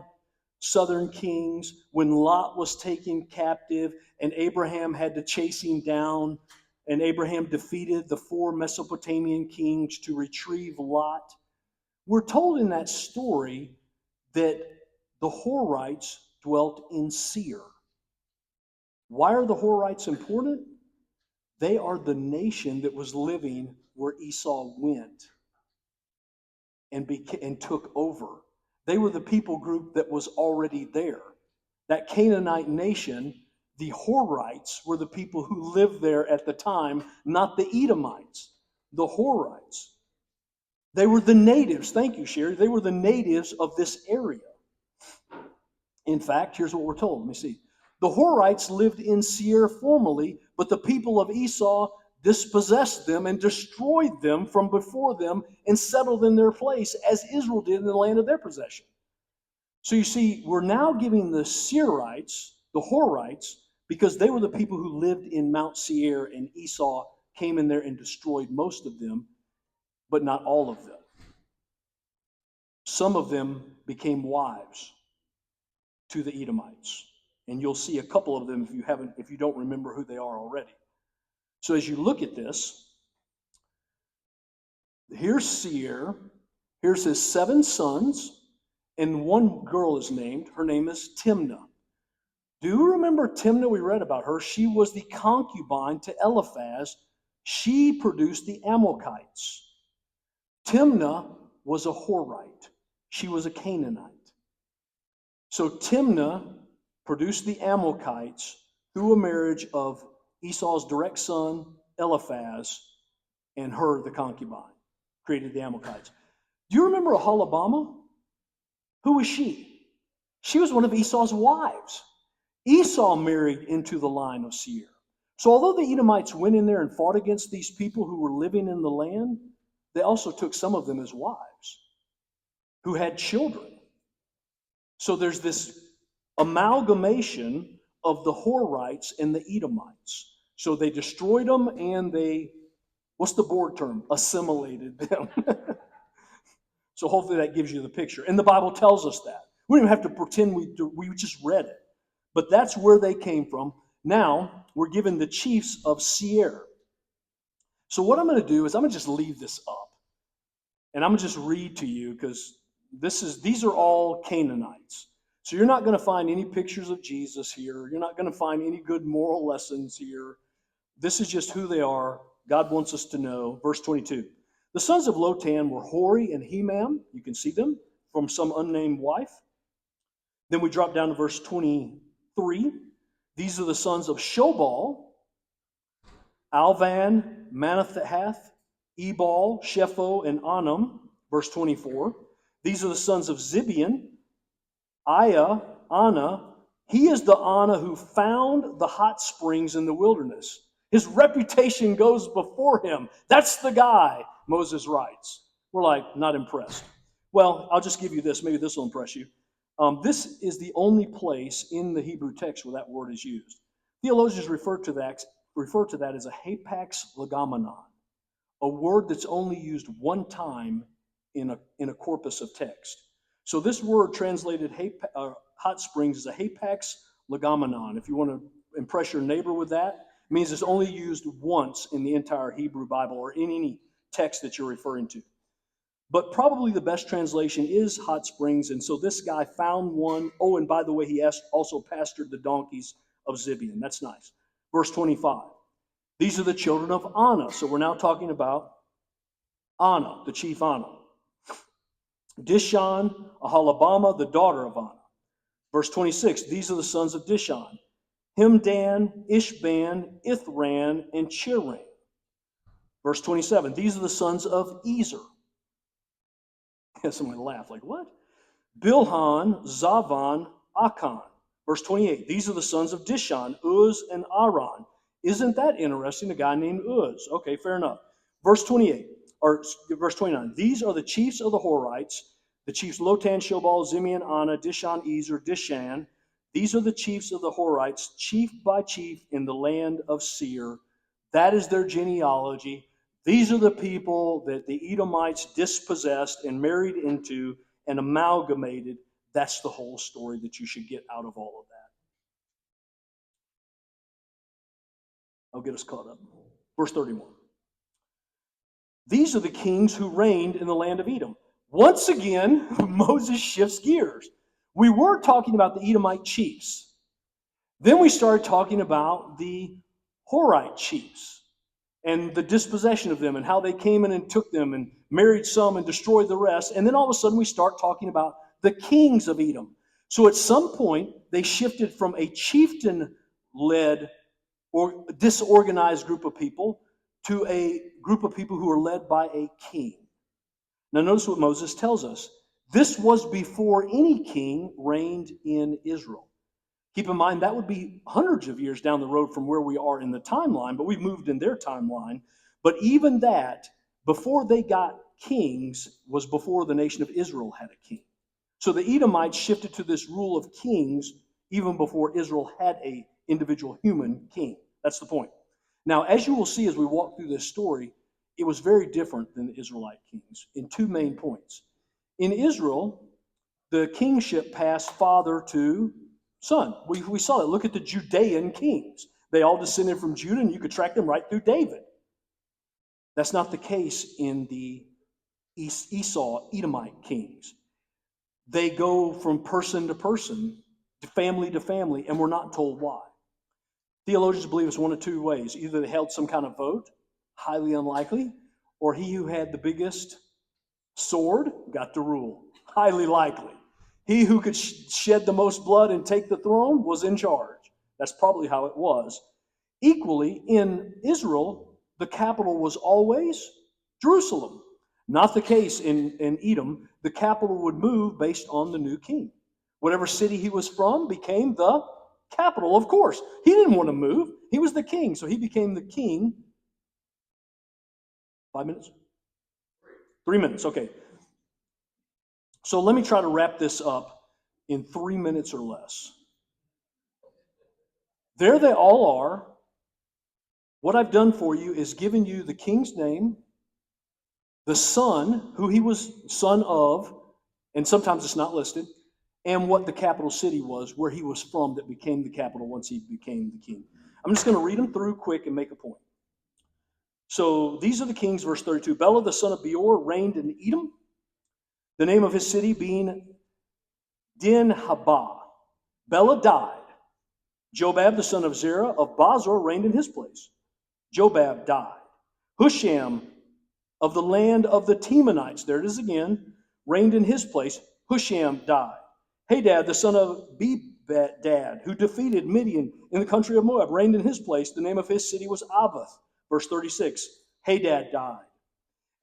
southern kings when Lot was taken captive and Abraham had to chase him down, and Abraham defeated the 4 Mesopotamian kings to retrieve Lot? We're told in that story that the Horites dwelt in Seir. Why are the Horites important? They are the nation that was living where Esau went and took over. They were the people group that was already there. That Canaanite nation, the Horites, were the people who lived there at the time, not the Edomites, the Horites. They were the natives. Thank you, Sherry. They were the natives of this area. In fact, here's what we're told. Let me see. The Horites lived in Seir formerly, but the people of Esau dispossessed them and destroyed them from before them and settled in their place, as Israel did in the land of their possession. So you see, we're now giving the Seirites, the Horites, because they were the people who lived in Mount Seir, and Esau came in there and destroyed most of them, but not all of them. Some of them became wives to the Edomites. And you'll see a couple of them if you don't remember who they are already. So as you look at this, here's Seir, here's his 7 sons, and one girl is named. Her name is Timnah. Do you remember Timnah? We read about her. She was the concubine to Eliphaz. She produced the Amalekites. Timnah was a Horite. She was a Canaanite. So Timnah produced the Amalekites through a marriage of Esau's direct son, Eliphaz, and her, the concubine, created the Amalekites. Do you remember Aholibamah? Who was she? She was one of Esau's wives. Esau married into the line of Seir. So although the Edomites went in there and fought against these people who were living in the land, they also took some of them as wives who had children. So there's this amalgamation of the Horites and the Edomites. So they destroyed them and they, what's the board term? Assimilated them. So hopefully that gives you the picture. And the Bible tells us that. We don't even have to pretend we just read it. But that's where they came from. Now, we're given the chiefs of Seir. So what I'm going to do is I'm going to just leave this up. And I'm going to just read to you because these are all Canaanites. So you're not going to find any pictures of Jesus here. You're not going to find any good moral lessons here. This is just who they are. God wants us to know. Verse 22. The sons of Lotan were Hori and Hemam. You can see them from some unnamed wife. Then we drop down to verse 23. These are the sons of Shobal, Alvan, Manathath, Ebal, Shepho, and Anam. Verse 24. These are the sons of Zibeon, Anna. He is the Anna who found the hot springs in the wilderness. His reputation goes before him. That's the guy, Moses writes. We're like, not impressed. Well, I'll just give you this. Maybe this will impress you. This is the only place in the Hebrew text where that word is used. Theologians refer to that as a hapax legomenon, a word that's only used one time in a corpus of text. So this word translated hot springs is a hapax legomenon. If you want to impress your neighbor with that, it means it's only used once in the entire Hebrew Bible or in any text that you're referring to. But probably the best translation is hot springs, and so this guy found one. Oh, and by the way, he also pastured the donkeys of Zibeon. That's nice. Verse 25. These are the children of Anna. So we're now talking about Anna, the chief Anna. Dishon, Ahalabama, the daughter of Anna. Verse 26, these are the sons of Dishon. Himdan, Ishban, Ithran, and Chiran. Verse 27, these are the sons of Ezer. Somebody laugh, like, what? Bilhan, Zavan, Akan. Verse 28, these are the sons of Dishon, Uz, and Aran. Isn't that interesting? A guy named Uz. Okay, fair enough. Verse 28, or verse 29, these are the chiefs of the Horites, the chiefs Lotan, Shobal, Zimeon, Anna, Dishon, Ezer, Dishan. These are the chiefs of the Horites, chief by chief in the land of Seir. That is their genealogy. These are the people that the Edomites dispossessed and married into and amalgamated. That's the whole story that you should get out of all of that. I'll get us caught up. Verse 31. These are the kings who reigned in the land of Edom. Once again, Moses shifts gears. We were talking about the Edomite chiefs. Then we started talking about the Horite chiefs and the dispossession of them and how they came in and took them and married some and destroyed the rest. And then all of a sudden we start talking about the kings of Edom. So at some point they shifted from a chieftain-led or disorganized group of people to a group of people who are led by a king. Now notice what Moses tells us. This was before any king reigned in Israel. Keep in mind, that would be hundreds of years down the road from where we are in the timeline, but we've moved in their timeline. But even that, before they got kings, was before the nation of Israel had a king. So the Edomites shifted to this rule of kings even before Israel had an individual human king. That's the point. Now, as you will see as we walk through this story, it was very different than the Israelite kings in two main points. In Israel, the kingship passed father to son. We saw that. Look at the Judean kings. They all descended from Judah, and you could track them right through David. That's not the case in the Esau, Edomite kings. They go from person to person, to family, and we're not told why. Theologians believe it's one of two ways. Either they held some kind of vote, highly unlikely, or he who had the biggest sword got to rule, highly likely. He who could shed the most blood and take the throne was in charge. That's probably how it was. Equally, in Israel, the capital was always Jerusalem. Not the case in Edom. The capital would move based on the new king. Whatever city he was from became the capital, of course. He didn't want to move. He was the king, so he became the king. 5 minutes? 3 minutes, okay. So let me try to wrap this up in 3 minutes or less. There they all are. What I've done for you is given you the king's name, the son, who he was son of, and sometimes it's not listed, and what the capital city was, where he was from that became the capital once he became the king. I'm just going to read them through quick and make a point. So these are the kings, verse 32. Bela, the son of Beor, reigned in Edom, the name of his city being Dinhabah. Bela died. Jobab, the son of Zerah of Bazor, reigned in his place. Jobab died. Husham of the land of the Temanites, there it is again, reigned in his place. Husham died. Hadad, the son of Bedad, who defeated Midian in the country of Moab, reigned in his place. The name of his city was Avath. Verse 36, Hadad died.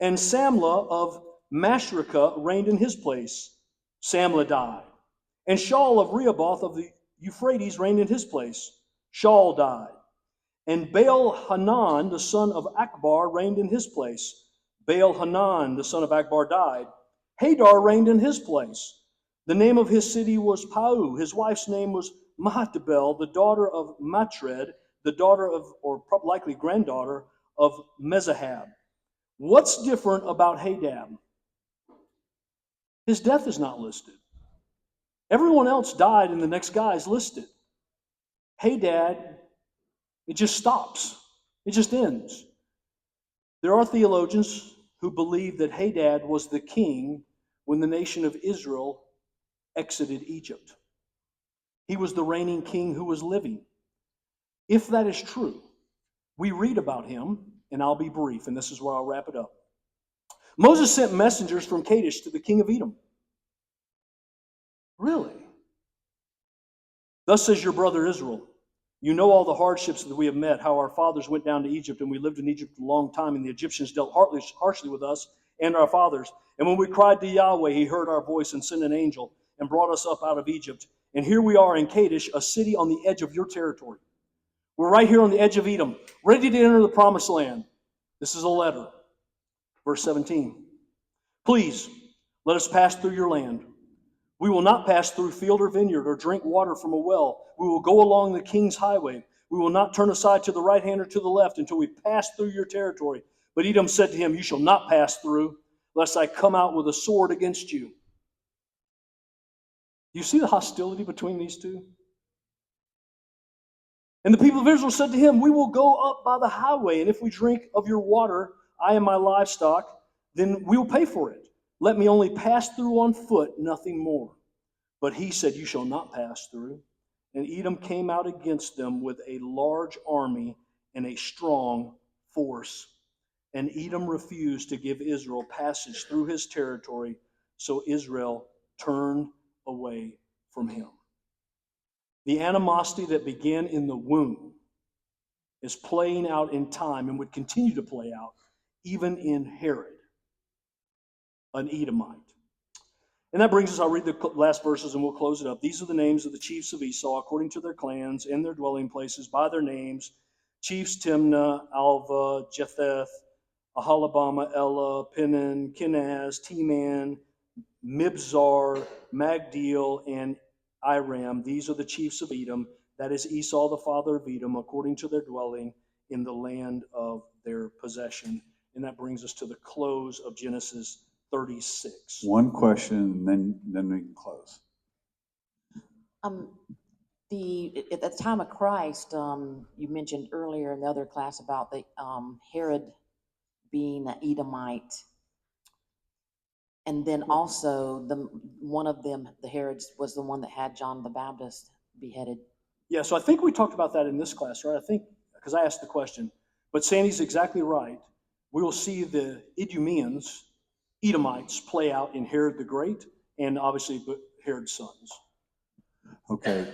And Samlah of Masrekah reigned in his place. Samlah died. And Shaul of Rehoboth of the Euphrates reigned in his place. Shaul died. And Baal-Hanan, the son of Akbar, reigned in his place. Baal-Hanan, the son of Akbar, died. Hadar reigned in his place. The name of his city was Pau. His wife's name was Mahatabel, the daughter of Matred, the daughter of, or likely granddaughter of Mezahab. What's different about Hadad? His death is not listed. Everyone else died and the next guy is listed. Hadad, it just stops. It just ends. There are theologians who believe that Hadad was the king when the nation of Israel exited Egypt. He was the reigning king who was living. If that is true, we read about him, and I'll be brief, and this is where I'll wrap it up. Moses sent messengers from Kadesh to the king of Edom. Really? Thus says your brother Israel, you know all the hardships that we have met, how our fathers went down to Egypt, and we lived in Egypt a long time, and the Egyptians dealt harshly with us and our fathers. And when we cried to Yahweh, he heard our voice and sent an angel and brought us up out of Egypt. And here we are in Kadesh, a city on the edge of your territory. We're right here on the edge of Edom, ready to enter the promised land. This is a letter. Verse 17. Please, let us pass through your land. We will not pass through field or vineyard or drink water from a well. We will go along the king's highway. We will not turn aside to the right hand or to the left until we pass through your territory. But Edom said to him, you shall not pass through, lest I come out with a sword against you. You see the hostility between these two? And the people of Israel said to him, we will go up by the highway, and if we drink of your water, I and my livestock, then we will pay for it. Let me only pass through on foot, nothing more. But he said, you shall not pass through. And Edom came out against them with a large army and a strong force. And Edom refused to give Israel passage through his territory, so Israel turned away from him. The animosity that began in the womb is playing out in time and would continue to play out even in Herod, an Edomite. And that brings us, I'll read the last verses and we'll close it up. These are the names of the chiefs of Esau according to their clans and their dwelling places by their names. Chiefs Timnah, Alva, Jetheth, Ahalabama, Ella, Penan, Kenaz, Teman, Mibzar, Magdiel, and Iram. These are the chiefs of Edom. That is Esau, the father of Edom, according to their dwelling in the land of their possession. And that brings us to the close of Genesis 36. One question, then we can close. At the time of Christ, you mentioned earlier in the other class about the Herod being an Edomite, and then also one of them, the Herods, was the one that had John the Baptist beheaded. Yeah, so I think we talked about that in this class, right? I think, because I asked the question. But Sandy's exactly right. We will see the Idumeans, Edomites, play out in Herod the Great and obviously Herod's sons. Okay,